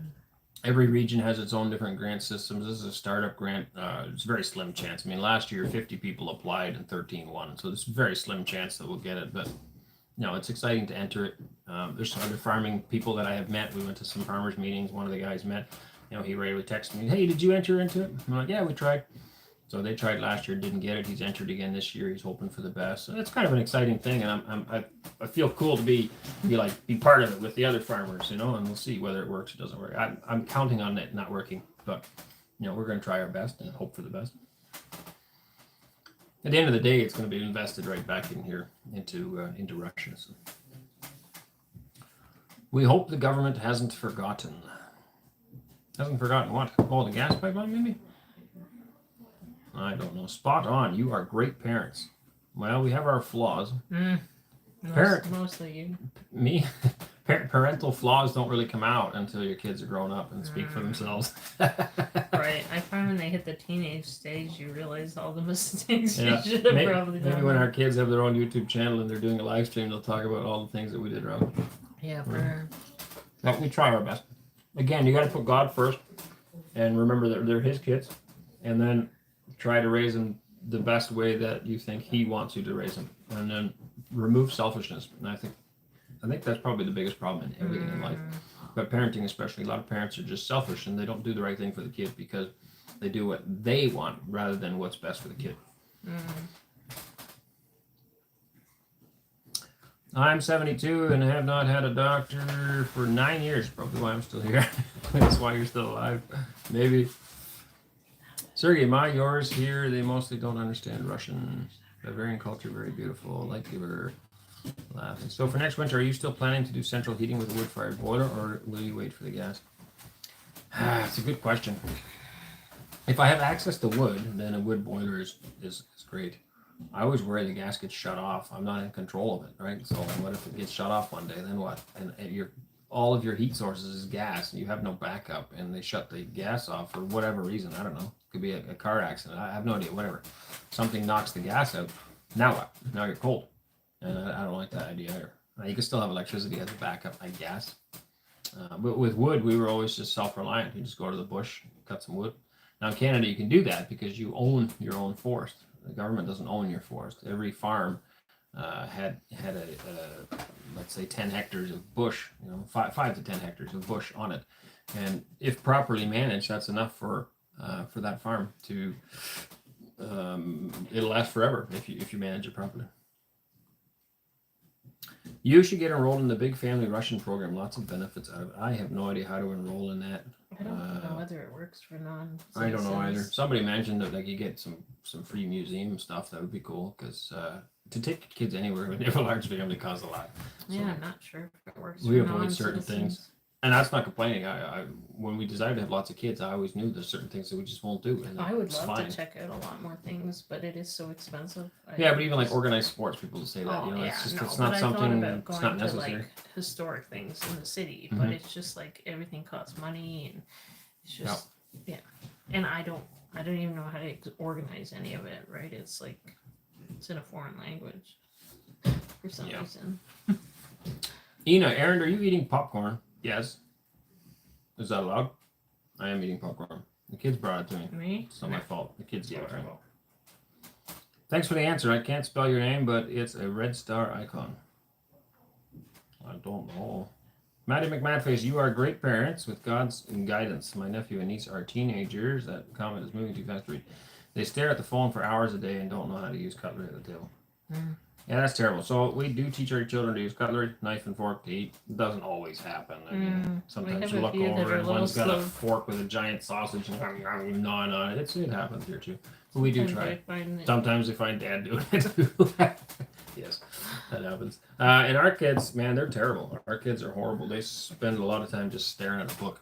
every region has its own different grant systems. This is a startup grant. It's a very slim chance. I mean, last year 50 people applied and 13 won, so there's a very slim chance that we'll get it. But it's exciting to enter it. There's some other farming people that I have met. We went to some farmers meetings. One of the guys met. He regularly texted me, "Hey, did you enter into it?" I'm like, "Yeah, we tried." So they tried last year, didn't get it. He's entered again this year. He's hoping for the best. So it's kind of an exciting thing, and I feel cool to be part of it with the other farmers, and we'll see whether it works or doesn't work. I'm counting on it not working, but we're going to try our best and hope for the best. At the end of the day, it's going to be invested right back in here into Russia. So we hope the government hasn't forgotten. Hasn't forgotten what? Oh, the gas pipeline, maybe? I don't know. Spot on. You are great parents. Well, we have our flaws. Mostly you. Me? Parental flaws don't really come out until your kids are grown up and speak for themselves. Right. I find when they hit the teenage stage, you realize all the mistakes Yeah. you should have probably done. Maybe when our kids have their own YouTube channel and they're doing a live stream, they'll talk about all the things that we did wrong. Yeah, for sure. But we try our best. Again, you got to put God first and remember that they're his kids, and then try to raise them the best way that you think he wants you to raise them, and then remove selfishness. And I think that's probably the biggest problem in everything in life, but parenting especially. A lot of parents are just selfish and they don't do the right thing for the kid because they do what they want rather than what's best for the kid. I'm 72 and have not had a doctor for 9 years. Probably why I'm still here. That's why you're still alive. Maybe. Sergey, yours here, they mostly don't understand Russian. Bavarian culture, very beautiful. Like you were laughing. So for next winter, are you still planning to do central heating with a wood-fired boiler, or will you wait for the gas? It's a good question. If I have access to wood, then a wood boiler is great. I always worry the gas gets shut off. I'm not in control of it, right? So what if it gets shut off one day? Then what? And all of your heat sources is gas, and you have no backup, and they shut the gas off for whatever reason. I don't know. Could be a car accident. I have no idea. Whatever. Something knocks the gas out. Now what? Now you're cold, and I don't like that idea either. You can still have electricity as a backup, I guess. But with wood, we were always just self-reliant. You just go to the bush, cut some wood. Now in Canada, you can do that because you own your own forest. The government doesn't own your forest. Every farm had a let's say 10 hectares of bush, 5 to 10 hectares of bush on it, and if properly managed, that's enough for that farm to it'll last forever if you manage it properly. You should get enrolled in the Big Family Russian program. Lots of benefits out of it. I have no idea how to enroll in that. I don't know whether it works for non-citizens. I don't know either. Somebody mentioned that you get some free museum stuff. That would be cool because to take kids anywhere when you have a large family costs a lot. So yeah, I'm not sure if it works. we for avoid certain non-citizens. things, and that's not complaining. I when we decided to have lots of kids, I always knew there's certain things that we just won't do. And I would it's love fine. to check out a lot more things, but it is so expensive. Yeah, but even like organized sports, people say that. Oh, It's just no, it's but not I thought something. about It's going not to necessary. like historic things in the city, but Mhm. it's just like everything costs money, and it's just yeah. And I don't even know how to organize any of it. Right? It's like it's in a foreign language for some Yeah. reason. Ina, Arend, are you eating popcorn? Yes. Is that allowed? I am eating popcorn. The kids brought it to me. Me? It's not my fault. The kids gave it to me. Thanks for the answer. I can't spell your name, but it's a red star icon. I don't know. Maddie McMadface, you are great parents with God's guidance. My nephew and niece are teenagers. That comment is moving too fast to read. They stare at the phone for hours a day and don't know how to use cutlery at the table. Yeah, that's terrible. So we do teach our children to use cutlery, knife and fork to eat. It doesn't always happen. I mean, sometimes have you a look few that over are and a one's got little a slow. fork with a giant sausage and gnawing on it. It happens here too. But we do Sometimes I try. find that- Sometimes we find dad doing it too. Yes, that happens. And our kids, man, they're terrible. Our kids are horrible. They spend a lot of time just staring at a book.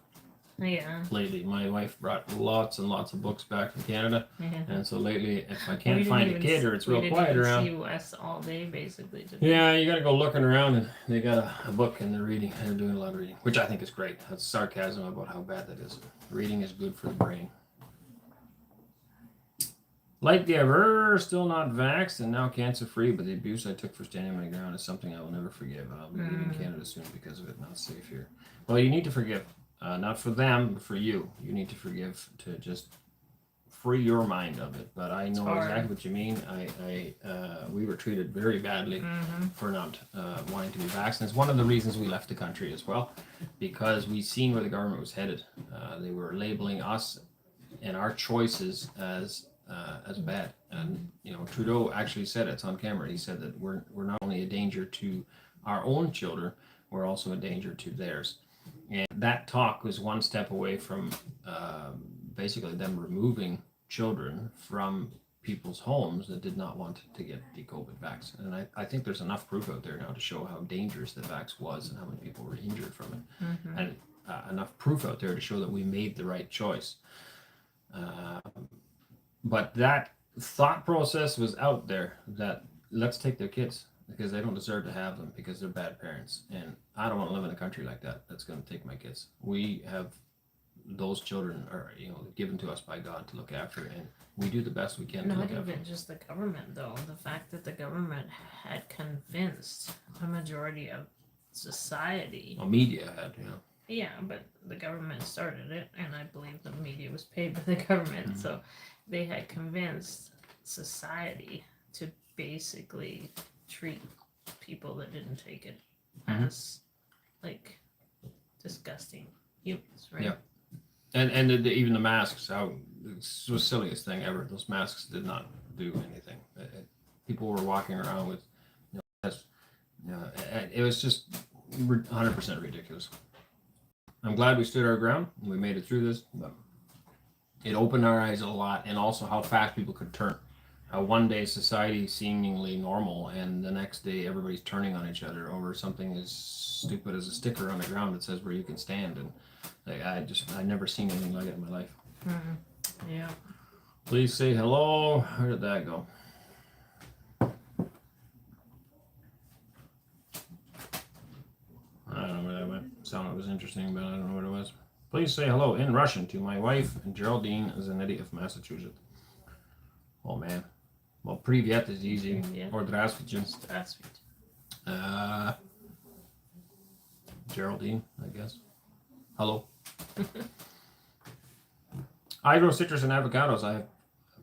Yeah. lately. My wife brought lots and lots of books back from Canada, Yeah. and so lately, if I We can't didn't find a even kid s- or it's we real didn't quiet even around, see Wes all day, basically. Today. yeah, you gotta go looking around, and they got a book and they're reading. They're doing a lot of reading, which I think is great. That's sarcasm about how bad that is. Reading is good for the brain. Light giver, still not vaxxed and now cancer free, but the abuse I took for standing my ground is something I will never forgive. I'll be leaving Canada soon because of it. Not safe here. Well, you need to forgive. Not for them, but for you. You need to forgive to just free your mind of it. But I know exactly what you mean. We were treated very badly for not wanting to be vaccinated. It's one of the reasons we left the country as well, because we seen where the government was headed. They were labeling us and our choices as bad. And you know, Trudeau actually said it's on camera. He said that we're not only a danger to our own children, we're also a danger to theirs. And that talk was one step away from basically them removing children from people's homes that did not want to get the COVID vaccine. And I think there's enough proof out there now to show how dangerous the vax was and how many people were injured from it. And enough proof out there to show that we made the right choice. But that thought process was out there that let's take their kids because they don't deserve to have them because they're bad parents. And I don't want to live in a country like that that's going to take my kids. We have those children are, you know, given to us by God to look after, and we do the best we can to Not look after even them. just the government, though. The fact that the government had convinced a majority of society. Well, media had, you know. Yeah, but the government started it, and I believe the media was paid by the government. So they had convinced society to basically treat people that didn't take it as like disgusting humans, right? Yeah. And even the masks, how it's the silliest thing ever. Those masks did not do anything. People were walking around with, you know, that's, you know, it was just 100% ridiculous. I'm glad we stood our ground and we made it through this, but it opened our eyes a lot, and also how fast people could turn. How one day society seemingly normal, and the next day everybody's turning on each other over something as stupid as a sticker on the ground that says where you can stand. And like, I've never seen anything like it in my life. Yeah. Please say hello. Where did that go? I don't know where that went. Sounded was interesting, but I don't know what it was. Please say hello in Russian to my wife and Geraldine Zanetti of Massachusetts. Oh man. Well, привет is easy. Привет. Or здравствуйте. Здравствуйте. Geraldine, I guess. Hello. I grow citrus and avocados. I have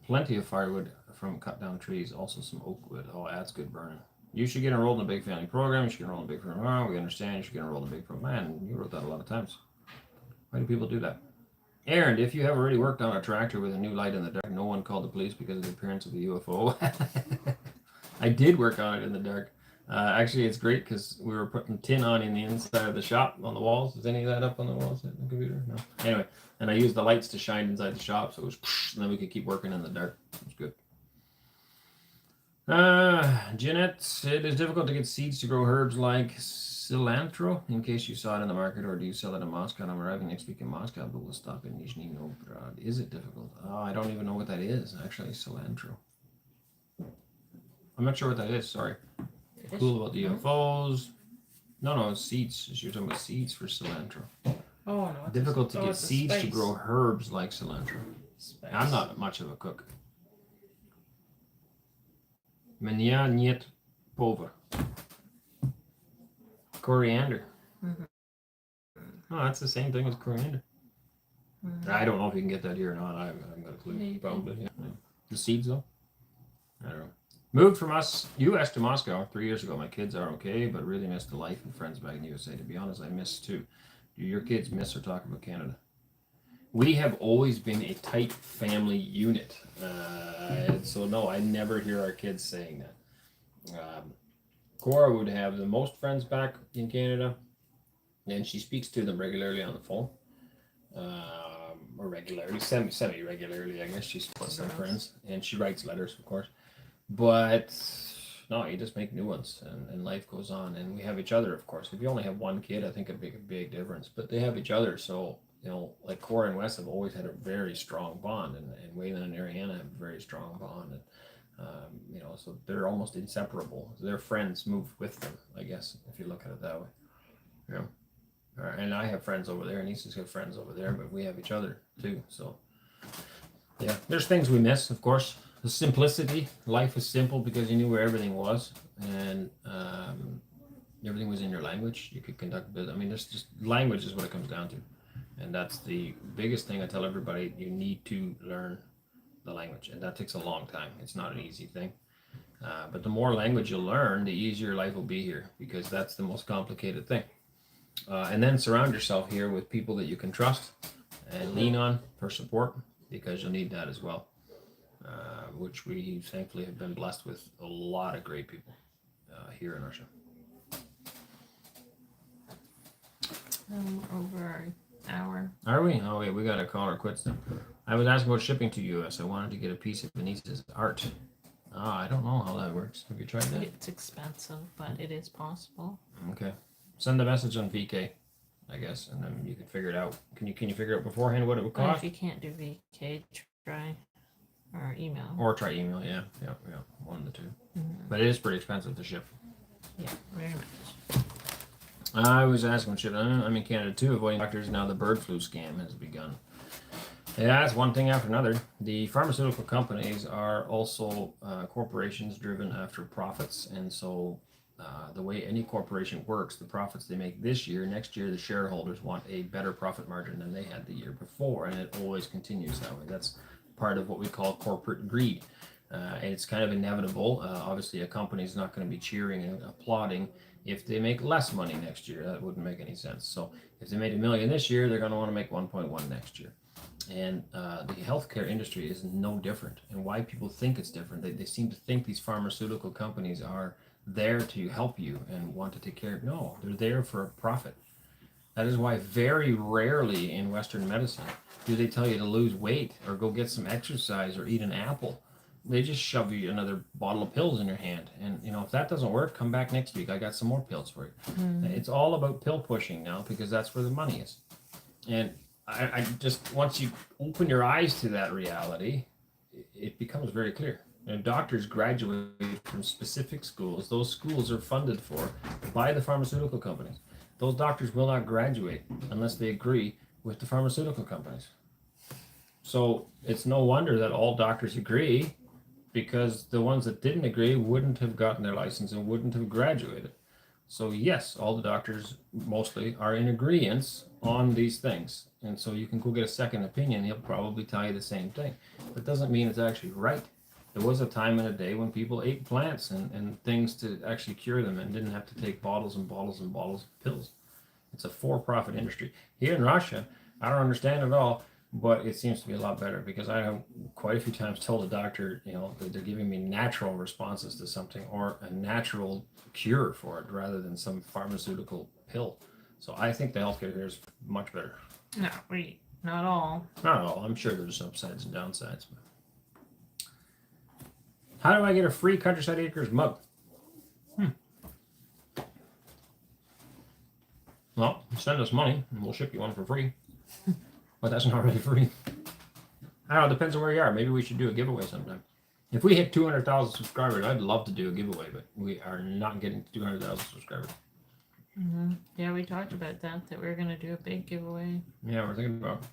plenty of firewood from cut down trees. Also some oak wood. Oh, that's good burning. You should get enrolled in a big family program. You should get enrolled in a big program. Oh, we understand. You should get enrolled in a big program. Man, you wrote that a lot of times. Why do people do that? Arend, if you have already worked on a tractor with a new light in the dark, no one called the police because of the appearance of the UFO. I did work on it in the dark. Actually, it's great because we were putting tin on in the inside of the shop on the walls. Is any of that up on the walls at the computer? No. Anyway, and I used the lights to shine inside the shop, so it was, and then we could keep working in the dark. It was good. Jeanette, it is difficult to get seeds to grow herbs like cilantro, in case you saw it in the market, or do you sell it in Moscow? I'm arriving next week in Moscow, but we'll stop in Nizhny Novgorod. Is it difficult? Oh, I don't even know what that is, actually, cilantro. I'm not sure what that is, sorry. Cool about the UFOs. No, it's seeds. You're talking about seeds for cilantro. Oh, no. Difficult to get seeds to grow herbs like cilantro. Spice. I'm not much of a cook. Меня нет повар. Coriander. Oh, that's the same thing as coriander. I don't know if you can get that here or not. I haven't got a clue. Maybe. Probably, yeah. The seeds, though? I don't know. Moved from U.S. to Moscow 3 years ago. My kids are okay, but really miss the life and friends back in the USA. To be honest, I miss too. Do your kids miss or talk about Canada? We have always been a tight family unit. So no, I never hear our kids saying that. Cora would have the most friends back in Canada, and she speaks to them regularly on the phone. Or regularly, semi-regularly, I guess. She splits some friends, and she writes letters, of course. But no, you just make new ones, and life goes on. And we have each other, of course. If you only have one kid, I think it'd make a big difference. But they have each other, so like Cora and Wes have always had a very strong bond, and Waylon and Ariana have a very strong bond, and so they're almost inseparable. Their friends move with them, I guess, if you look at it that way. And I have friends over there, and Anneesa's got friends over there, but we have each other too. So yeah, there's things we miss, of course. The simplicity. Life is simple because you knew where everything was, and everything was in your language. You could conduct business. I mean, there's just language is what it comes down to, and that's the biggest thing I tell everybody. You need to learn the language, and that takes a long time. It's not an easy thing, but the more language you learn, the easier life will be here, because that's the most complicated thing. And then surround yourself here with people that you can trust and lean on for support, because you'll need that as well, which we thankfully have been blessed with a lot of great people here in Russia. Over an hour. Are we? Oh wait, we got to call her quits then. I was asking about shipping to US. I wanted to get a piece of Anneesa's art. I don't know how that works. Have you tried that? It's expensive, but it is possible. Okay. Send a message on VK, I guess, and then you can figure it out. Can you figure out beforehand what it would Well, cost? if you can't do VK, try or email. Or try email, yeah. One of the two. Mm-hmm. But it is pretty expensive to ship. Yeah, very much. I was asking shit. I'm in Canada too, avoiding doctors. Now the bird flu scam has begun. Yeah, it's one thing after another. The pharmaceutical companies are also corporations driven after profits, and so the way any corporation works, the profits they make this year, next year the shareholders want a better profit margin than they had the year before, and it always continues that way. That's part of what we call corporate greed, and it's kind of inevitable. Obviously, a company is not going to be cheering and applauding if they make less money next year. That wouldn't make any sense. So if they made $1 million this year, they're going to want to make 1.1 next year. And the healthcare industry is no different. And why people think it's different, they seem to think these pharmaceutical companies are there to help you and want to take care of. No, they're there for a profit. That is why very rarely in Western medicine do they tell you to lose weight or go get some exercise or eat an apple. They just shove you another bottle of pills in your hand. And, if that doesn't work, come back next week. I got some more pills for you. It's all about pill pushing now, because that's where the money is. And I just, once you open your eyes to that reality, it becomes very clear. And doctors graduate from specific schools. Those schools are funded for by the pharmaceutical companies. Those doctors will not graduate unless they agree with the pharmaceutical companies. So it's no wonder that all doctors agree, because the ones that didn't agree wouldn't have gotten their license and wouldn't have graduated. So yes, all the doctors mostly are in agreement on these things. And so you can go get a second opinion, he'll probably tell you the same thing. That doesn't mean it's actually right. There was a time in a day when people ate plants and things to actually cure them and didn't have to take bottles and bottles and bottles of pills. It's a for-profit industry. Here in Russia, I don't understand it all, but it seems to be a lot better, because I have quite a few times told a doctor, that they're giving me natural responses to something or a natural cure for it rather than some pharmaceutical pill. So I think the healthcare here is much better. No, not all. Not all. I'm sure there's upsides and downsides. But how do I get a free Countryside Acres mug? Well, send us money and we'll ship you one for free. But that's not really free. I don't know, it depends on where you are. Maybe we should do a giveaway sometime. If we hit 200,000 subscribers, I'd love to do a giveaway, but we are not getting to 200,000 subscribers. Mm-hmm. Yeah, we talked about that we were going to do a big giveaway. Yeah, we're thinking about,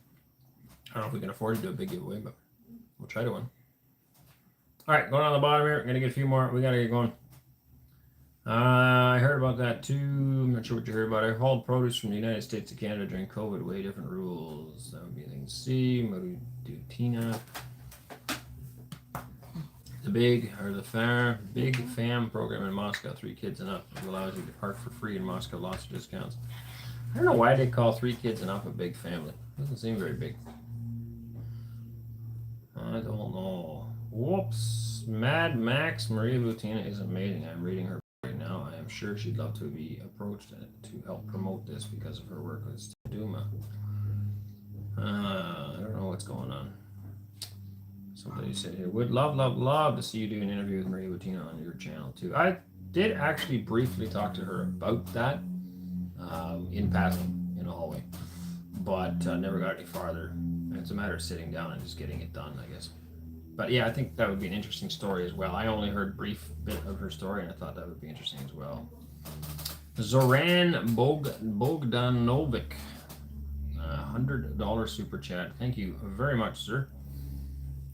I don't know if we can afford to do a big giveaway, but we'll try to one. All right, going on the bottom here. We're going to get a few more. We got to get going. I heard about that too. I'm not sure what you heard about. I hauled produce from the United States to Canada during COVID. Way different rules. That would be a thing to see. Marudutina. The big fam program in Moscow. 3 kids and up. It allows you to park for free in Moscow. Lots of discounts. I don't know why they call 3 kids and up a big family. Doesn't seem very big. I don't know. Whoops. Mad Max Maria Butina is amazing. I'm reading her right now. I am sure she'd love to be approached to help promote this because of her work with Duma. I don't know what's going on. Somebody said here, would love to see you do an interview with Maria Butina on your channel too. I did actually briefly talk to her about that in passing in a hallway. but never got any farther. And it's a matter of sitting down and just getting it done, I guess. But yeah, I think that would be an interesting story as well. I only heard a brief bit of her story, and I thought that would be interesting as well. Zoran Bogdanovic, $100 super chat. Thank you very much, sir.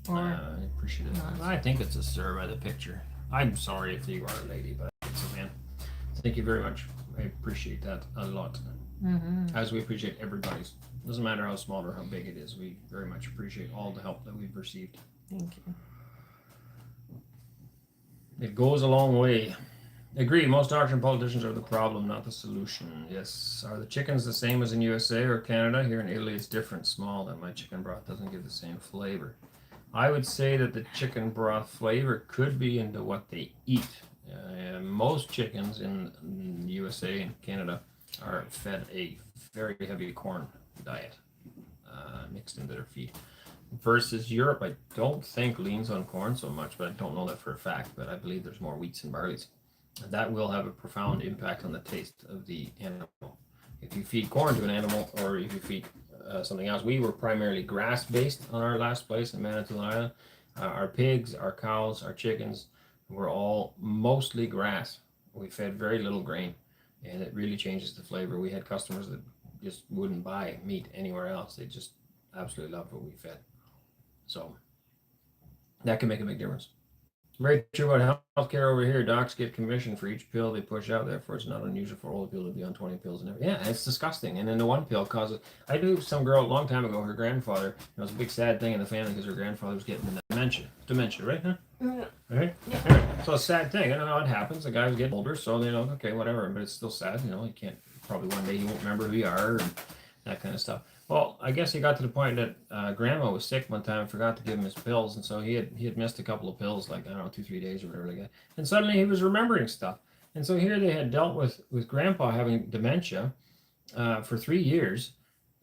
I appreciate it. I think it's a sir by the picture. I'm sorry if you are a lady, but it's a man. Thank you very much. I appreciate that a lot. As we appreciate everybody's. Doesn't matter how small or how big it is. We very much appreciate all the help that we've received. Thank you. It goes a long way. Agree, most doctors and politicians are the problem, not the solution. Yes. Are the chickens the same as in USA or Canada? Here in Italy, it's different, small, that my chicken broth doesn't give the same flavor. I would say that the chicken broth flavor could be into what they eat. Most chickens in USA and Canada are fed a very heavy corn diet mixed into their feed. Versus Europe, I don't think leans on corn so much, but I don't know that for a fact, but I believe there's more wheats and barleys. That will have a profound impact on the taste of the animal. If you feed corn to an animal, or if you feed something else, we were primarily grass-based on our last place in Manitoulin Island. Our pigs, our cows, our chickens were all mostly grass. We fed very little grain, and it really changes the flavor. We had customers that just wouldn't buy meat anywhere else. They just absolutely loved what we fed. So that can make a big difference. Very true about healthcare over here. Docs get commission for each pill they push out. Therefore, it's not unusual for older people to be on 20 pills and everything. Yeah, it's disgusting. And then the one pill causes. I knew some girl a long time ago. Her grandfather. It was a big sad thing in the family because her grandfather was getting dementia. Dementia, right? Huh? Yeah. Right. Yeah. So a sad thing. I don't know how it happens. The guy was getting older, so they know. Okay, whatever. But it's still sad. You know, you can't. Probably one day you won't remember who you are and that kind of stuff. Well, I guess he got to the point that grandma was sick one time and forgot to give him his pills. And so he had missed a couple of pills, like, I don't know, 2-3 days or whatever like that. And suddenly he was remembering stuff. And so here they had dealt with grandpa having dementia for 3 years.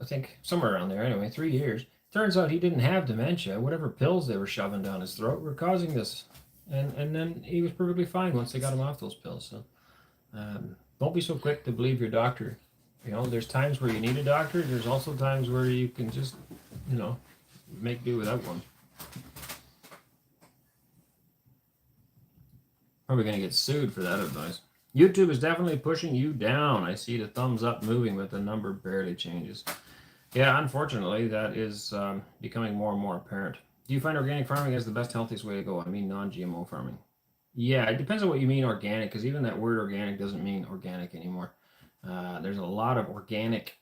I think somewhere around there anyway, 3 years. Turns out he didn't have dementia. Whatever pills they were shoving down his throat were causing this. And then he was perfectly fine once they got him off those pills. So don't be so quick to believe your doctor. You know, there's times where you need a doctor. There's also times where you can just, you know, make do without one. Probably going to get sued for that advice. YouTube is definitely pushing you down. I see the thumbs up moving, but the number barely changes. Yeah, unfortunately, that is becoming more and more apparent. Do you find organic farming as the best, healthiest way to go? I mean, non-GMO farming. Yeah, it depends on what you mean organic, because even that word organic doesn't mean organic anymore. There's a lot of organic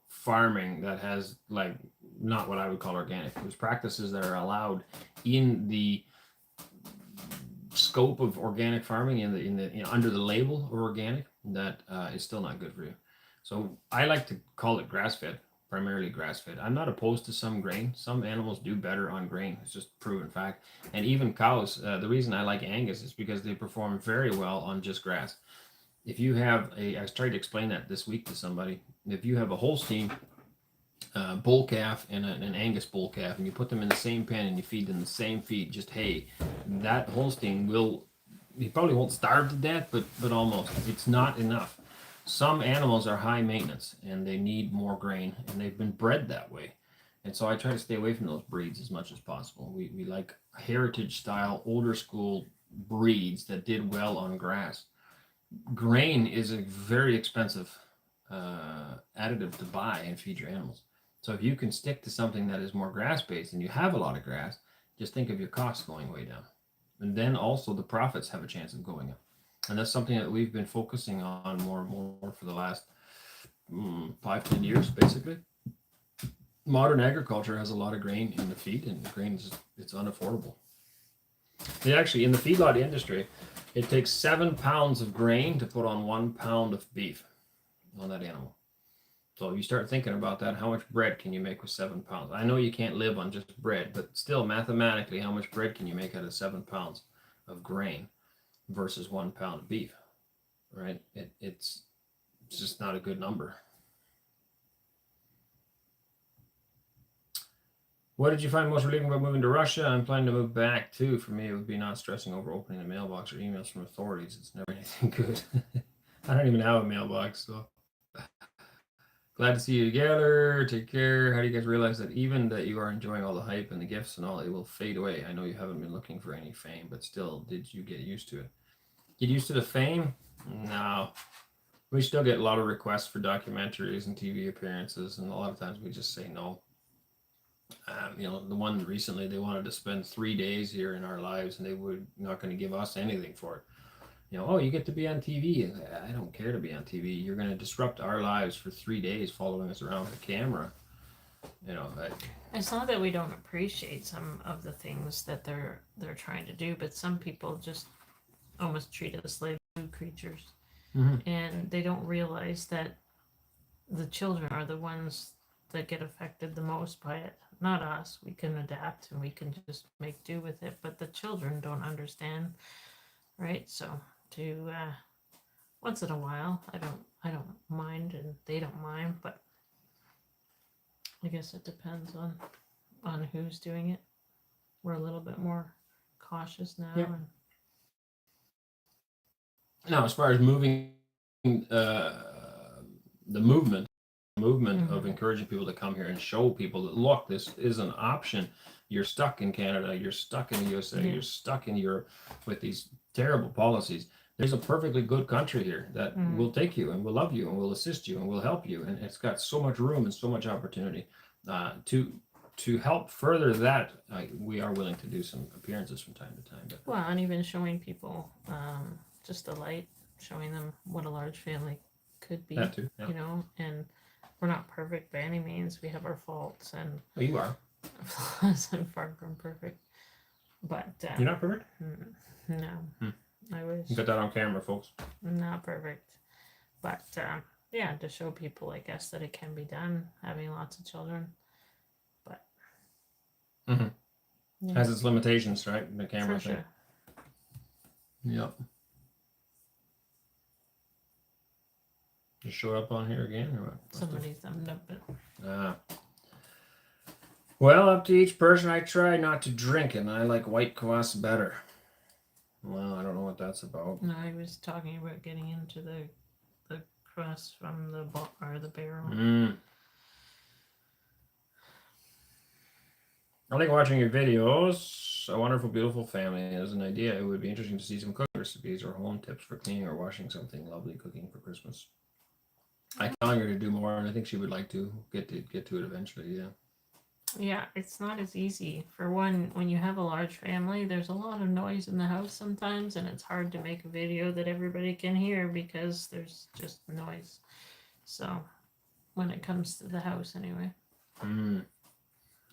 farming that has, like, not what I would call organic. There's practices that are allowed in the scope of organic farming in the under the label of organic that is still not good for you. So I like to call it grass-fed, primarily grass-fed. I'm not opposed to some grain. Some animals do better on grain. It's just proven fact. And even cows, the reason I like Angus is because they perform very well on just grass. If you have I tried to explain that this week to somebody. If you have a Holstein bull calf and an Angus bull calf, and you put them in the same pen and you feed them the same feed, just hay, that Holstein he probably won't starve to death, but almost. It's not enough. Some animals are high maintenance and they need more grain, and they've been bred that way. And so I try to stay away from those breeds as much as possible. We like heritage style, older school breeds that did well on grass. Grain is a very expensive additive to buy and feed your animals. So if you can stick to something that is more grass-based and you have a lot of grass, just think of your costs going way down. And then also the profits have a chance of going up. And that's something that we've been focusing on more and more for the last 5-10 years, basically. Modern agriculture has a lot of grain in the feed, and grain it's unaffordable. Actually, in the feedlot industry, it takes 7 pounds of grain to put on 1 pound of beef on that animal. So you start thinking about that, how much bread can you make with 7 pounds? I know you can't live on just bread, but still mathematically, how much bread can you make out of 7 pounds of grain versus 1 pound of beef, right? It's just not a good number. What did you find most relieving about moving to Russia? I'm planning to move back too. For me, it would be not stressing over opening the mailbox or emails from authorities. It's never anything good. I don't even have a mailbox, so Glad to see you together. Take care. How do you guys realize that even that you are enjoying all the hype and the gifts and all, it will fade away? I know you haven't been looking for any fame, but still, did you get used to it? Get used to the fame? No. We still get a lot of requests for documentaries and TV appearances, and a lot of times we just say no. The one recently, they wanted to spend 3 days here in our lives, and they were not going to give us anything for it. Oh, you get to be on TV. I don't care to be on TV. You're going to disrupt our lives for 3 days following us around with a camera. It's not that we don't appreciate some of the things that they're trying to do, but some people just almost treat us like food creatures. And they don't realize that the children are the ones that get affected the most by it. Not us. We can adapt and we can just make do with it, but the children don't understand, right? So to once in a while, I don't mind and they don't mind, but I guess it depends on who's doing it. We're a little bit more cautious now. Yeah. Now, as far as moving, the movement of encouraging people to come here and show people that, look, this is an option. You're stuck in Canada, you're stuck in the USA, you're stuck in Europe with these terrible policies. There's a perfectly good country here that will take you and will love you and will assist you and will help you. And it's got so much room and so much opportunity to help further that. We are willing to do some appearances from time to time. But. Well, and even showing people just the light, showing them what a large family could be. That too, yeah. And we're not perfect by any means. We have our faults and you are. flaws. I'm far from perfect. But you're not perfect? No. I wish. You got that on camera, folks. Not perfect. But yeah, to show people, I guess, that it can be done, having lots of children. But has its limitations, right? The camera for thing. Sure. Yep. Just showed up on here again, or what? Somebody thumbed up it. Well, up to each person. I try not to drink it, and I like white kvass better. Well, I don't know what that's about. No, I was talking about getting into the crust from the barrel. I like watching your videos. A wonderful, beautiful family. As an idea, it would be interesting to see some cooking recipes or home tips for cleaning or washing something lovely cooking for Christmas. I'm telling her to do more, and I think she would like to get to it eventually. Yeah. Yeah, it's not as easy. For one, when you have a large family, there's a lot of noise in the house sometimes, and it's hard to make a video that everybody can hear because there's just noise. So, when it comes to the house, anyway.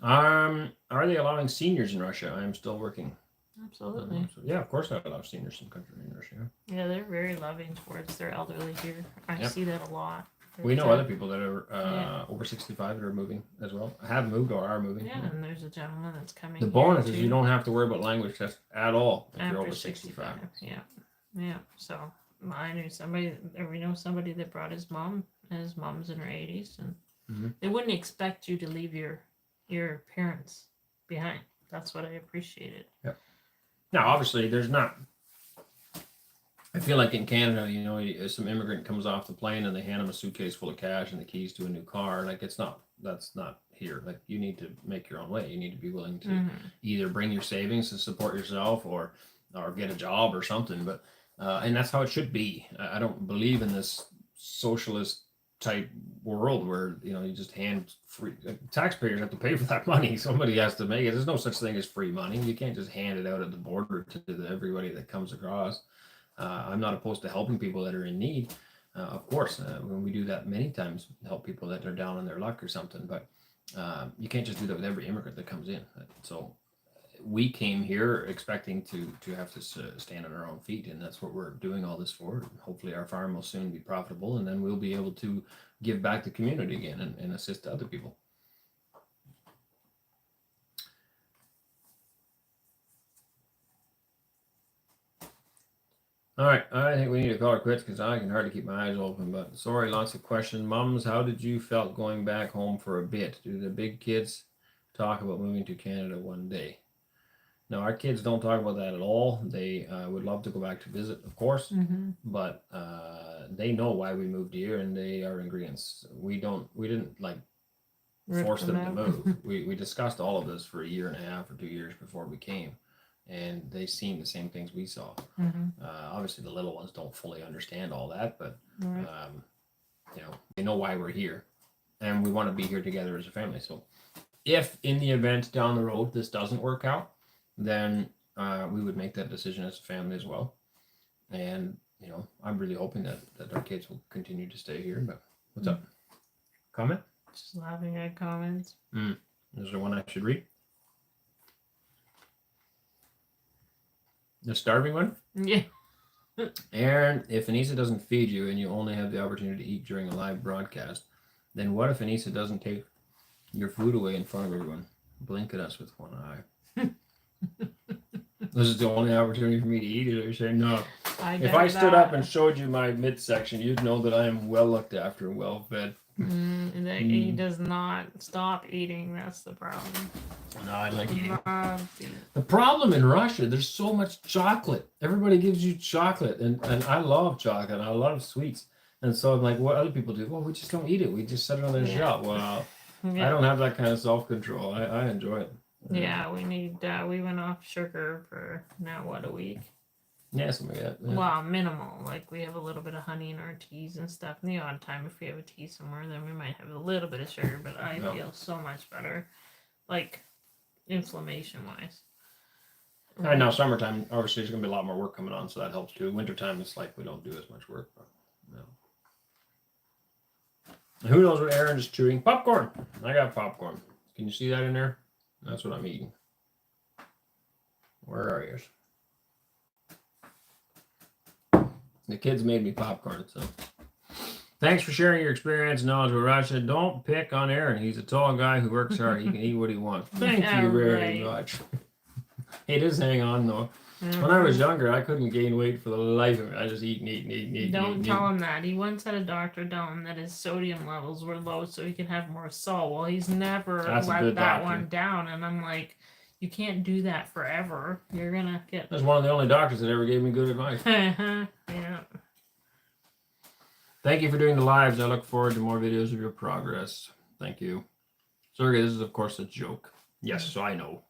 Are they allowing seniors in Russia? I am still working. Absolutely. Yeah, of course I allow seniors in Russia. Yeah, they're very loving towards their elderly here. I see that a lot. We know other people that are over 65 that are moving as well. Have moved or are moving. Yeah, and there's a gentleman that's coming. The bonus is you don't have to worry about language tests at all if you're over 65. Yeah. So I knew somebody, or we know somebody that brought his mom, and his mom's in her 80s, and they wouldn't expect you to leave your parents behind. That's what I appreciated. Yeah. Now, obviously, there's not. I feel like in Canada, some immigrant comes off the plane and they hand them a suitcase full of cash and the keys to a new car. Like that's not here. Like you need to make your own way. You need to be willing to either bring your savings to support yourself or get a job or something. But and that's how it should be. I don't believe in this socialist type world where you just hand free. Taxpayers have to pay for that money. Somebody has to make it. There's no such thing as free money. You can't just hand it out at the border to everybody that comes across. I'm not opposed to helping people that are in need. Of course, when we do that many times, help people that are down on their luck or something. But you can't just do that with every immigrant that comes in. So we came here expecting to have to stand on our own feet, and that's what we're doing all this for. Hopefully our farm will soon be profitable, and then we'll be able to give back to the community again and assist other people. All right, I think we need to call it quits because I can hardly keep my eyes open. But sorry, lots of questions. Mums, how did you felt going back home for a bit? Do the big kids talk about moving to Canada one day? Now, our kids don't talk about that at all. They would love to go back to visit, of course, but they know why we moved here, and they are in agreement. We didn't like force them to move. We discussed all of this for a year and a half or 2 years before we came, and they seen the same things we saw. Obviously, the little ones don't fully understand all that, but you know, they know why we're here, and we want to be here together as a family. So, if in the event down the road this doesn't work out, then we would make that decision as a family as well. And you know, I'm really hoping that our kids will continue to stay here. But what's up? Comment? Just laughing at comments. Is there one I should read? The starving one? Yeah. Aaron, if Anneesa doesn't feed you and you only have the opportunity to eat during a live broadcast, then what if Anneesa doesn't take your food away in front of everyone? Blink at us with one eye. This is the only opportunity for me to eat. You're saying no. If I stood up and showed you my midsection, you'd know that I am well looked after and well fed. He does not stop eating. That's the problem. No, I like eating. The problem in Russia, there's so much chocolate. Everybody gives you chocolate, and I love chocolate. I love sweets. And so I'm like, what other people do? Well, we just don't eat it. We just set it on their shelf. Well, I don't have that kind of self-control. I enjoy it. Yeah, we need. We went off sugar for now a week. Yeah, something like that. Yeah. Well, minimal. Like we have a little bit of honey in our teas and stuff. In the odd time, if we have a tea somewhere, then we might have a little bit of sugar. But I feel so much better, like inflammation-wise. I know summertime. Obviously, there's gonna be a lot more work coming on, so that helps too. Wintertime, it's like we don't do as much work. But, no. Who knows what Aaron is chewing? Popcorn. I got popcorn. Can you see that in there? That's what I'm eating. Where are you? The kids made me popcorn, so. Thanks for sharing your experience and knowledge with Russia. Don't pick on Aaron. He's a tall guy who works hard. He can eat what he wants. Thank you very much. He does hang on, though. When I was younger, I couldn't gain weight for the life of me. I just eat and eat and eat and eat. Don't tell him that. He once had a doctor tell him that his sodium levels were low so he could have more salt. Well, he's never let that one down. And I'm like, you can't do that forever. You're going to get... That's one of the only doctors that ever gave me good advice. Yeah. Thank you for doing the lives. I look forward to more videos of your progress. Thank you. Sergey, this is, of course, a joke. Yes, so I know.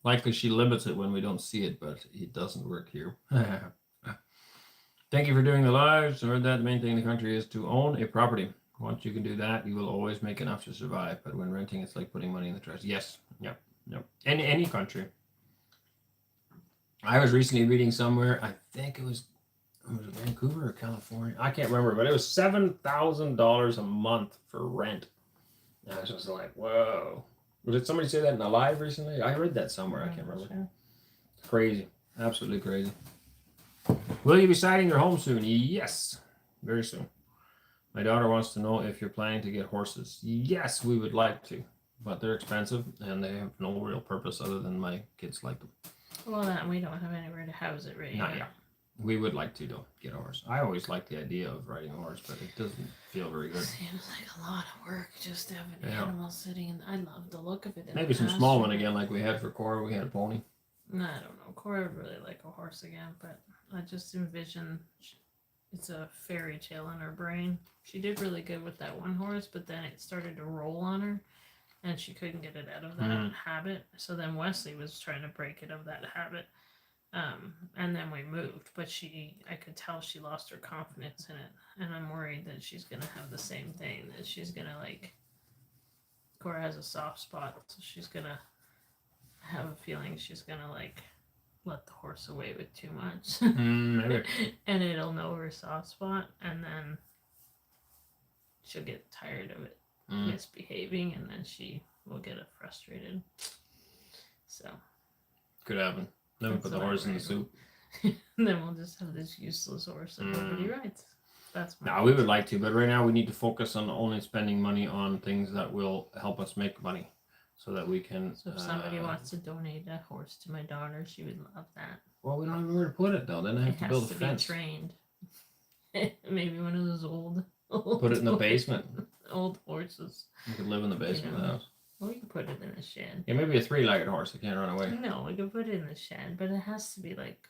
Likely she limits it when we don't see it, but it doesn't work here. Thank you for doing the lives. I heard that the main thing in the country is to own a property. Once you can do that, you will always make enough to survive. But when renting, it's like putting money in the trash. Yes. Yep. Any country. I was recently reading somewhere, I think it was Vancouver or California? I can't remember, but it was $7,000 a month for rent. And I was just like, whoa. Did somebody say that in a live recently? I read that somewhere. I can't remember. Sure. Crazy. Absolutely crazy. Will you be siding your home soon? Yes. Very soon. My daughter wants to know if you're planning to get horses. Yes, we would like to. But they're expensive, and they have no real purpose other than my kids like them. Well, then we don't have anywhere to house it right now. Not yet. We would like to, though, get a horse. I always like the idea of riding a horse, but it doesn't feel very good. Seems like a lot of work just to have an animal sitting in. I love the look of it. Maybe some small one again, like we had for Cora. We had a pony. No, I don't know. Cora would really like a horse again, but I just envision it's a fairy tale in her brain. She did really good with that one horse, but then it started to roll on her, and she couldn't get it out of that habit. So then Wesley was trying to break it of that habit. And then we moved, but I could tell she lost her confidence in it. And I'm worried that she's going to have the same thing, that she's going to Cora has a soft spot. So she's going to have a feeling she's going to let the horse away with too much. And it'll know her soft spot. And then she'll get tired of it misbehaving. And then she will get frustrated. So. Could happen. Then we put the horse in the soup. Then we'll just have this useless horse that nobody rides. That's my we would like to, but right now we need to focus on only spending money on things that will help us make money, so that we can. So if somebody wants to donate a horse to my daughter, she would love that. Well, we don't have where to put it though. Then I have to build a fence. Be trained. Maybe one of those old put it in the basement. Old horses. You could live in the basement of the house. Or you could put it in a shed. Yeah, maybe a 3-legged horse that can't run away. No, we could put it in the shed, but it has to be like,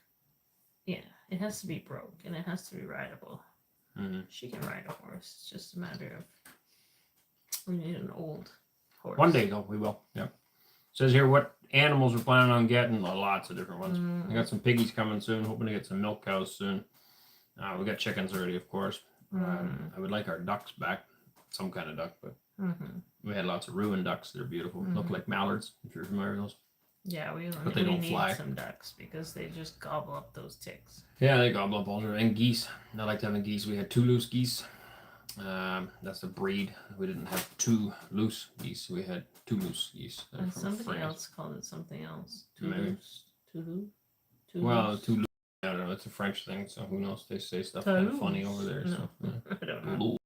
yeah, it has to be broke and it has to be rideable. Mm-hmm. She can ride a horse. It's just a matter of we need an old horse. One day though, we will. Yep. Says here what animals we're planning on getting. Lots of different ones. I got some piggies coming soon. Hoping to get some milk cows soon. We got chickens already, of course. I would like our ducks back. Some kind of duck, but we had lots of ruined ducks. They're beautiful. Look like mallards, if you're familiar with those. Yeah, we but they don't need fly. some ducks because they just gobble up those ticks. Yeah, they gobble up all their and geese. I liked having geese. We had 2 loose geese. That's the breed. We didn't have 2 loose geese. We had 2 loose geese. And somebody else called it something else. Maybe. Toulouse? Well, Toulouse. I don't know. It's a French thing, so who knows? They say stuff kind of funny over there. No, so, yeah. I don't know.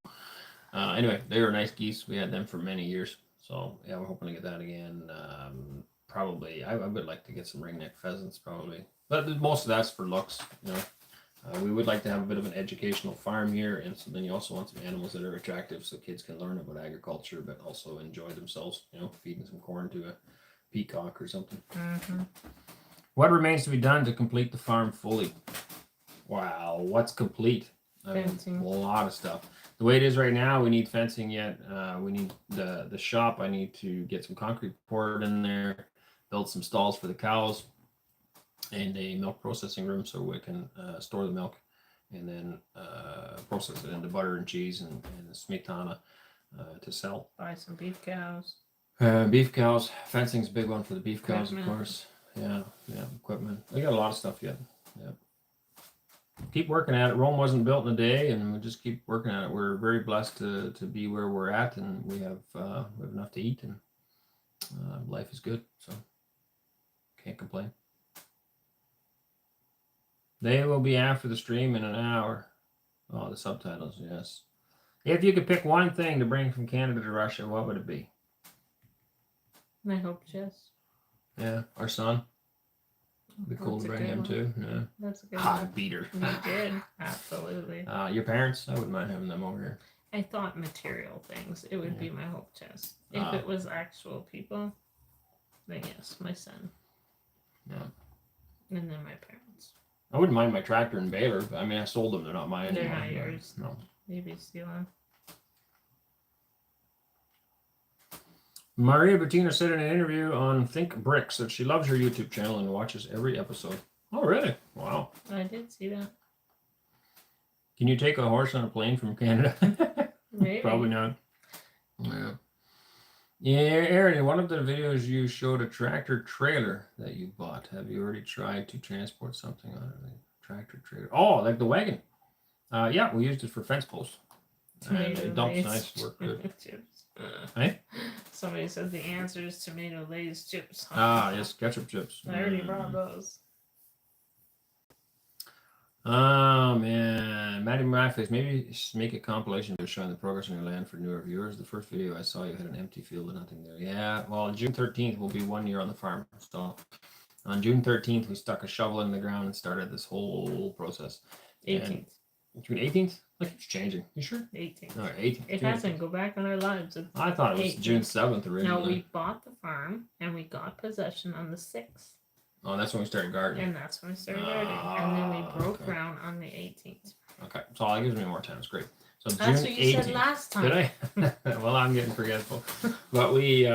Anyway, they were nice geese. We had them for many years. So, yeah, we're hoping to get that again. Probably, I would like to get some ringneck pheasants, probably. But most of that's for looks, you know. We would like to have a bit of an educational farm here, and so then you also want some animals that are attractive so kids can learn about agriculture, but also enjoy themselves, you know, feeding some corn to a peacock or something. What remains to be done to complete the farm fully? Wow, what's complete? Fencing. A lot of stuff. The way it is right now, we need fencing yet. We need the shop. I need to get some concrete poured in there, build some stalls for the cows, and a milk processing room so we can store the milk and then process it into butter and cheese and smetana to sell. Buy some beef cows. Beef cows. Fencing's a big one for the beef cows, Equipment. of course. Yeah, equipment. We got a lot of stuff yet. Yeah. Keep working at it. Rome wasn't built in a day, and we just keep working at it. We're very blessed to be where we're at, and we have enough to eat, and life is good, so can't complain. They will be after the stream in an hour. Oh, the subtitles, yes. If you could pick one thing to bring from Canada to Russia, what would it be? I hope Jess. Yeah, our son. It'd be cool to bring him too. Yeah. That's a good Hot one. beater. You did, absolutely. Your parents? I wouldn't mind having them over here. I thought material things. It would be my hope chest. If it was actual people, then yes, my son. Yeah. And then my parents. I wouldn't mind my tractor and baler, but I mean, I sold them. They're not mine They're anymore. not yours. No. Maybe steal them. Maria Bettina said in an interview on Think Bricks that she loves her YouTube channel and watches every episode. Oh, really? Wow. I did see that. Can you take a horse on a plane from Canada? Maybe. Probably not. Yeah. Yeah, Aaron, in one of the videos you showed a tractor trailer that you bought. Have you already tried to transport something on it? Tractor trailer. Oh, like the wagon. Yeah, we used it for fence posts. And it dumps nice, work good. Chips. Hey? Somebody said the answer is tomato Lay's chips. Yes, ketchup chips. I already brought those. Oh man, Maddie Murphy's maybe make a compilation video showing the progress on your land for newer viewers. The first video I saw, you had an empty field and nothing there. Yeah, well, June 13th will be 1 year on the farm. So on June 13th, we stuck a shovel in the ground and started this whole process. 18th. June 18th? Like it's changing. You sure? 18th. All right, 18th. It June hasn't. Go back on our lives. It's I thought it was 18th. June 7th originally. No, we bought the farm and we got possession on the 6th. Oh, that's when we started gardening. And that's when we started gardening. And then we broke ground on the 18th. Okay, so that gives me more time. It's great. So That's June what you 18th. said last time. Did I? Well, I'm getting forgetful. But we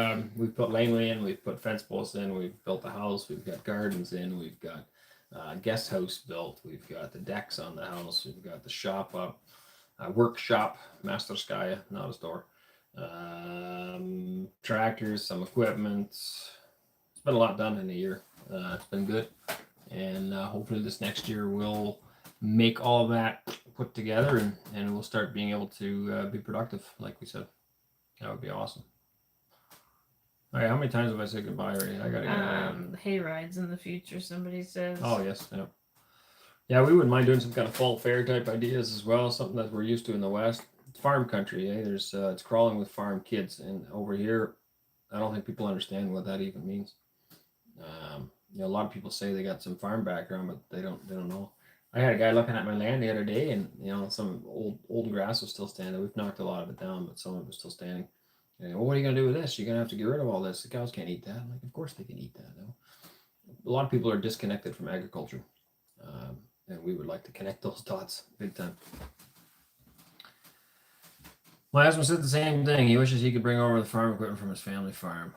put laneway in, we've put fence posts in, we've built a house, we've got gardens in, we've got guest house built, we've got the decks on the house, we've got the shop up, workshop, Masterskaya, not a store, tractors, some equipment. It's been a lot done in a year. It's been good, and hopefully this next year we'll make all that put together and we'll start being able to be productive, like we said. That would be awesome. All right, how many times have I said goodbye already? I gotta get hay rides in the future, somebody says. Oh yes, yeah. Yeah, we wouldn't mind doing some kind of fall fair type ideas as well, something that we're used to in the West. It's farm country, eh? There's it's crawling with farm kids, and over here I don't think people understand what that even means. A lot of people say they got some farm background, but they don't know. I had a guy looking at my land the other day, and some old grass was still standing. We've knocked a lot of it down, but some of it was still standing. And, well, what are you going to do with this? You're going to have to get rid of all this. The cows can't eat that. I'm like, of course they can eat that. No? A lot of people are disconnected from agriculture. And we would like to connect those dots big time. My husband said the same thing. He wishes he could bring over the farm equipment from his family farm.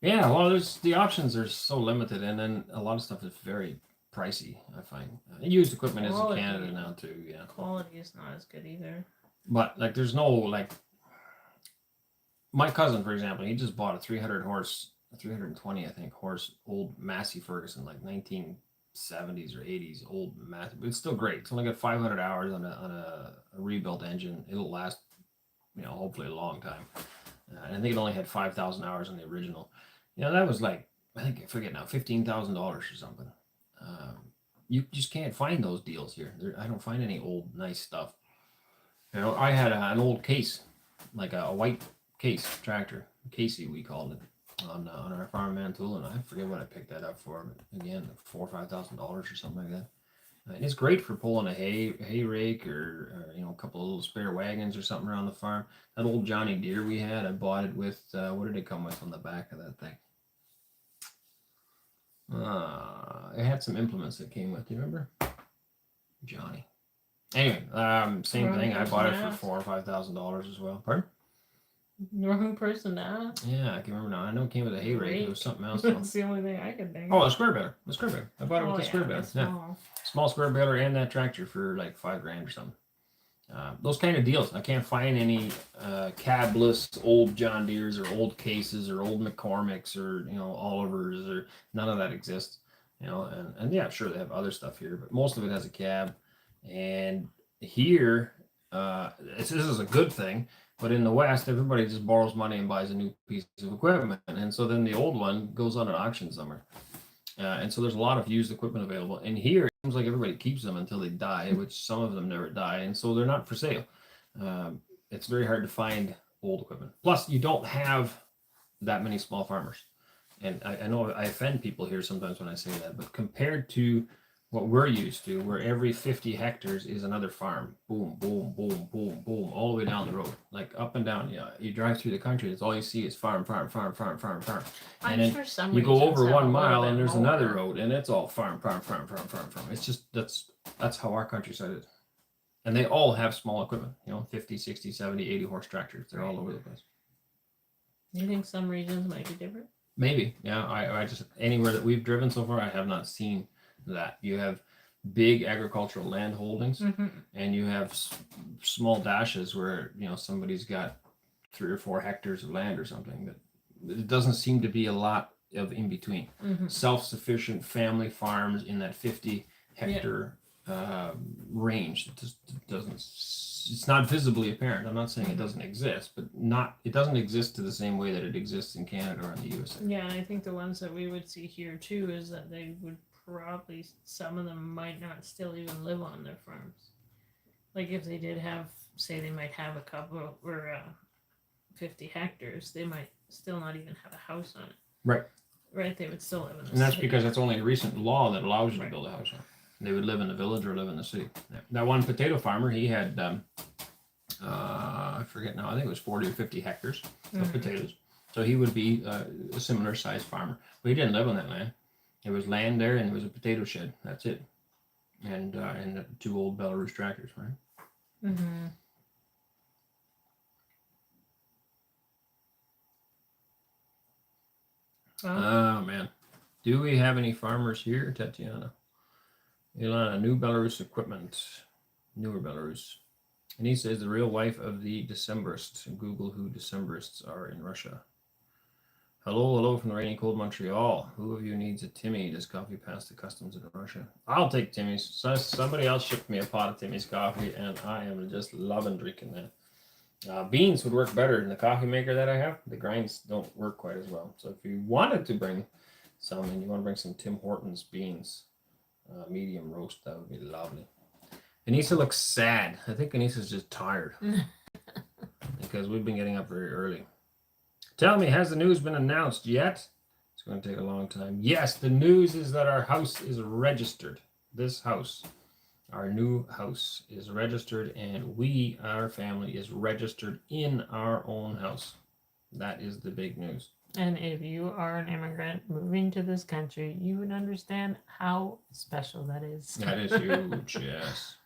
Yeah, well, the options are so limited, and then a lot of stuff is very pricey, I find. Used equipment is in Canada now too, yeah. Quality is not as good either. But like, there's no like. My cousin, for example, he just bought a 320, I think, horse old Massey Ferguson, like 1970s or 80s old Massey, but it's still great. It's only got 500 hours on a rebuilt engine. It'll last, hopefully a long time. And I think it only had 5,000 hours on the original. That was like, I forget now, $15,000 or something. You just can't find those deals here. I don't find any old nice stuff. I had an old case, like a white case tractor, Casey we called it, on our farm in Manitoulin. I forget what I picked that up for, but again, $4,000 or $5,000 or something like that. And it's great for pulling a hay rake or a couple of little spare wagons or something around the farm. That old Johnny Deere we had, I bought it with what did it come with on the back of that thing? It had some implements that came with. Do you remember? Johnny. Anyway, same thing. I bought it for $4,000 or $5,000 as well. Pardon? Wrong person to ask. Yeah, I can remember now. I know it came with a hay rake. It was something else. That's the only thing I could think of. Oh, a square baler. I bought it with a square baler. Yeah. Small square baler and that tractor for like $5,000 or something. Those kind of deals. I can't find any cabless old John Deeres or old Cases or old McCormicks or Olivers or none of that exists. And yeah, sure they have other stuff here, but most of it has a cab. And here, this is a good thing. But in the West, everybody just borrows money and buys a new piece of equipment. And so then the old one goes on an auction somewhere. And so there's a lot of used equipment available. And here, it seems like everybody keeps them until they die, which some of them never die. And so they're not for sale. It's very hard to find old equipment. Plus, you don't have that many small farmers. And I know I offend people here sometimes when I say that. But compared to what we're used to, where every 50 hectares is another farm, boom, boom, boom, boom, boom, all the way down the road, like up and down. Yeah, you drive through the country, it's all you see is farm. And then you go over 1 mile and there's another road, and it's all farm. It's just that's how our countryside is. And they all have small equipment, 50, 60, 70, 80 horse tractors. They're all over the place. You think some regions might be different? Maybe, yeah. I just, anywhere that we've driven so far, I have not seen that. You have big agricultural land holdings, and you have small dashes where somebody's got 3 or 4 hectares of land or something. But it doesn't seem to be a lot of in between. Self-sufficient family farms in that 50 hectare range. It just doesn't. It's not visibly apparent. I'm not saying it doesn't exist, but it doesn't exist to the same way that it exists in Canada or in the USA. Yeah, I think the ones that we would see here too is that they would probably, some of them might not still even live on their farms. Like if they did have, say they might have a couple or 50 hectares, they might still not even have a house on it. Right, they would still live in the city. And that's because it's only a recent law that allows you to build a house on it. They would live in the village or live in the city. That one potato farmer, he had, I forget now, I think it was 40 or 50 hectares of potatoes. So he would be a similar sized farmer. But he didn't live on that land. There was land there, and there was a potato shed. That's it. And the 2 old Belarus tractors, right? Oh, man. Do we have any farmers here, Tatiana? Ilana, new Belarus equipment. Newer Belarus. Anneesa is the real wife of the Decembrists. Google who Decembrists are in Russia. Hello from the rainy, cold Montreal. Who of you needs a Timmy? Does coffee pass the customs in Russia? I'll take Timmy's. Somebody else shipped me a pot of Timmy's coffee, and I am just loving drinking that. Beans would work better in the coffee maker that I have. The grinds don't work quite as well. So if you wanted to bring some, and you want to bring some Tim Hortons beans, medium roast, that would be lovely. Anneesa looks sad. I think Aneesa's just tired because we've been getting up very early. Tell me, has the news been announced yet? It's going to take a long time. Yes, the news is that our house is registered. This house, our new house, is registered, and our family is registered in our own house. That is the big news. And if you are an immigrant moving to this country, you would understand how special that is. That is huge, yes.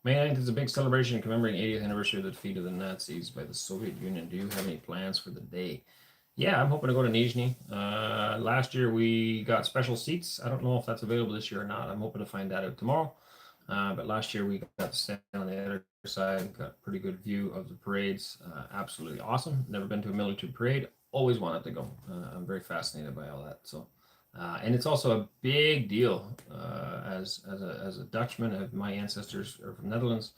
May 9th is a big celebration commemorating 80th anniversary of the defeat of the Nazis by the Soviet Union. Do you have any plans for the day? Yeah, I'm hoping to go to Nizhny. Last year we got special seats. I don't know if that's available this year or not. I'm hoping to find that out tomorrow. But last year we got to stand on the other side, got a pretty good view of the parades. Absolutely awesome. Never been to a military parade. Always wanted to go. I'm very fascinated by all that. So, and it's also a big deal as a Dutchman. My ancestors are from Netherlands.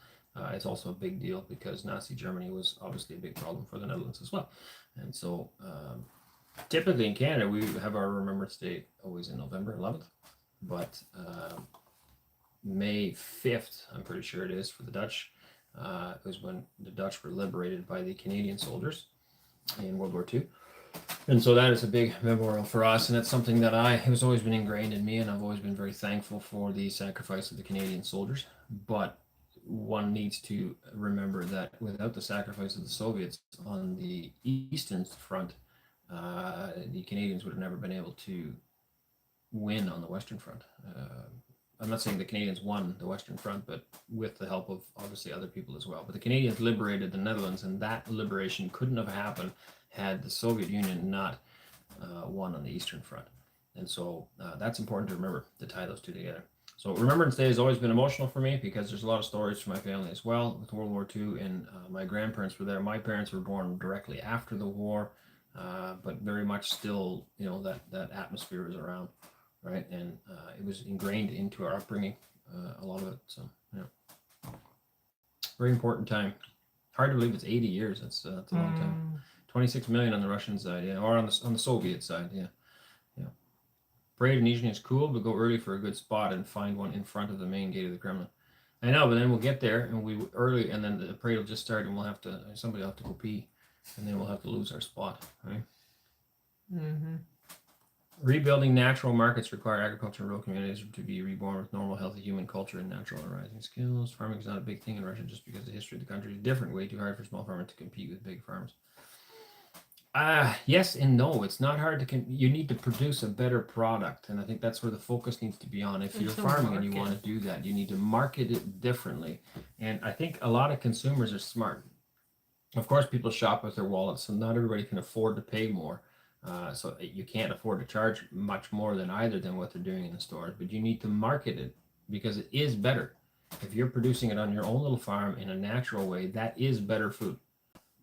It's also a big deal because Nazi Germany was obviously a big problem for the Netherlands as well. And so, typically in Canada, we have our Remembrance Day always in November 11th, but May 5th, I'm pretty sure it is for the Dutch. It was when the Dutch were liberated by the Canadian soldiers in World War II. And so that is a big memorial for us, and it's something that has always been ingrained in me, and I've always been very thankful for the sacrifice of the Canadian soldiers. But one needs to remember that without the sacrifice of the Soviets on the Eastern Front, the Canadians would have never been able to win on the Western Front. I'm not saying the Canadians won the Western Front, but with the help of obviously other people as well. But the Canadians liberated the Netherlands, and that liberation couldn't have happened had the Soviet Union not won on the Eastern Front. And so that's important to remember, to tie those two together. So Remembrance Day has always been emotional for me because there's a lot of stories from my family as well with World War II, and my grandparents were there. My parents were born directly after the war, but very much still, that atmosphere was around, right? And it was ingrained into our upbringing, a lot of it. So, very important time. Hard to believe it's 80 years. That's a long time. 26 million on the Russian side, or on the Soviet side, yeah. Parade in Nizhny is cool, but go early for a good spot and find one in front of the main gate of the Kremlin. I know, but then we'll get there and and then the parade will just start, and somebody will have to go pee, and then we'll have to lose our spot, right? Mm-hmm. Rebuilding natural markets require agriculture and rural communities to be reborn with normal, healthy human culture and natural and rising skills. Farming is not a big thing in Russia just because the history of the country is different. Way too hard for small farmers to compete with big farms. Yes and no. It's not hard to. You need to produce a better product, and I think that's where the focus needs to be on. If you're farming and you want to do that, you need to market it differently. And I think a lot of consumers are smart. Of course, people shop with their wallets, so not everybody can afford to pay more. So you can't afford to charge much more than what they're doing in the stores. But you need to market it because it is better. If you're producing it on your own little farm in a natural way, that is better food.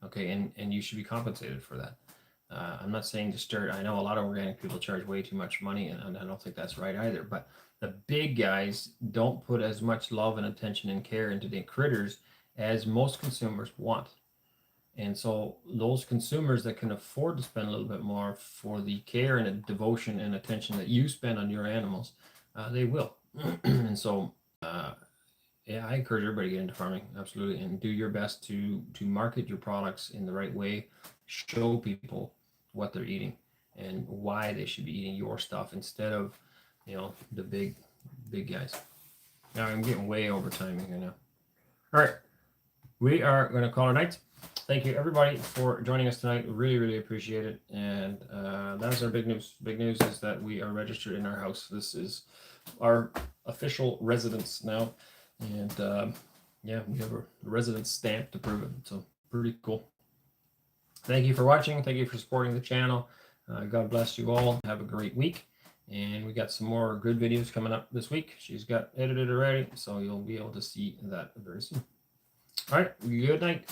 Okay, and you should be compensated for that. I'm not saying to start. I know a lot of organic people charge way too much money, and I don't think that's right either. But the big guys don't put as much love and attention and care into the critters as most consumers want. And so those consumers that can afford to spend a little bit more for the care and devotion and attention that you spend on your animals, they will. And so, yeah, I encourage everybody to get into farming, absolutely, and do your best to market your products in the right way, show people what they're eating and why they should be eating your stuff instead of, the big guys. Now I'm getting way over timing here now. All right, we are going to call it night. Thank you everybody for joining us tonight. Really, really appreciate it. And that's our big news. Big news is that we are registered in our house. This is our official residence now. And we have a residence stamp to prove it. So pretty cool. Thank you for watching. Thank you for supporting the channel. God bless you all. Have a great week. And we got some more good videos coming up this week. She's got edited already, so you'll be able to see that very soon. All right, good night.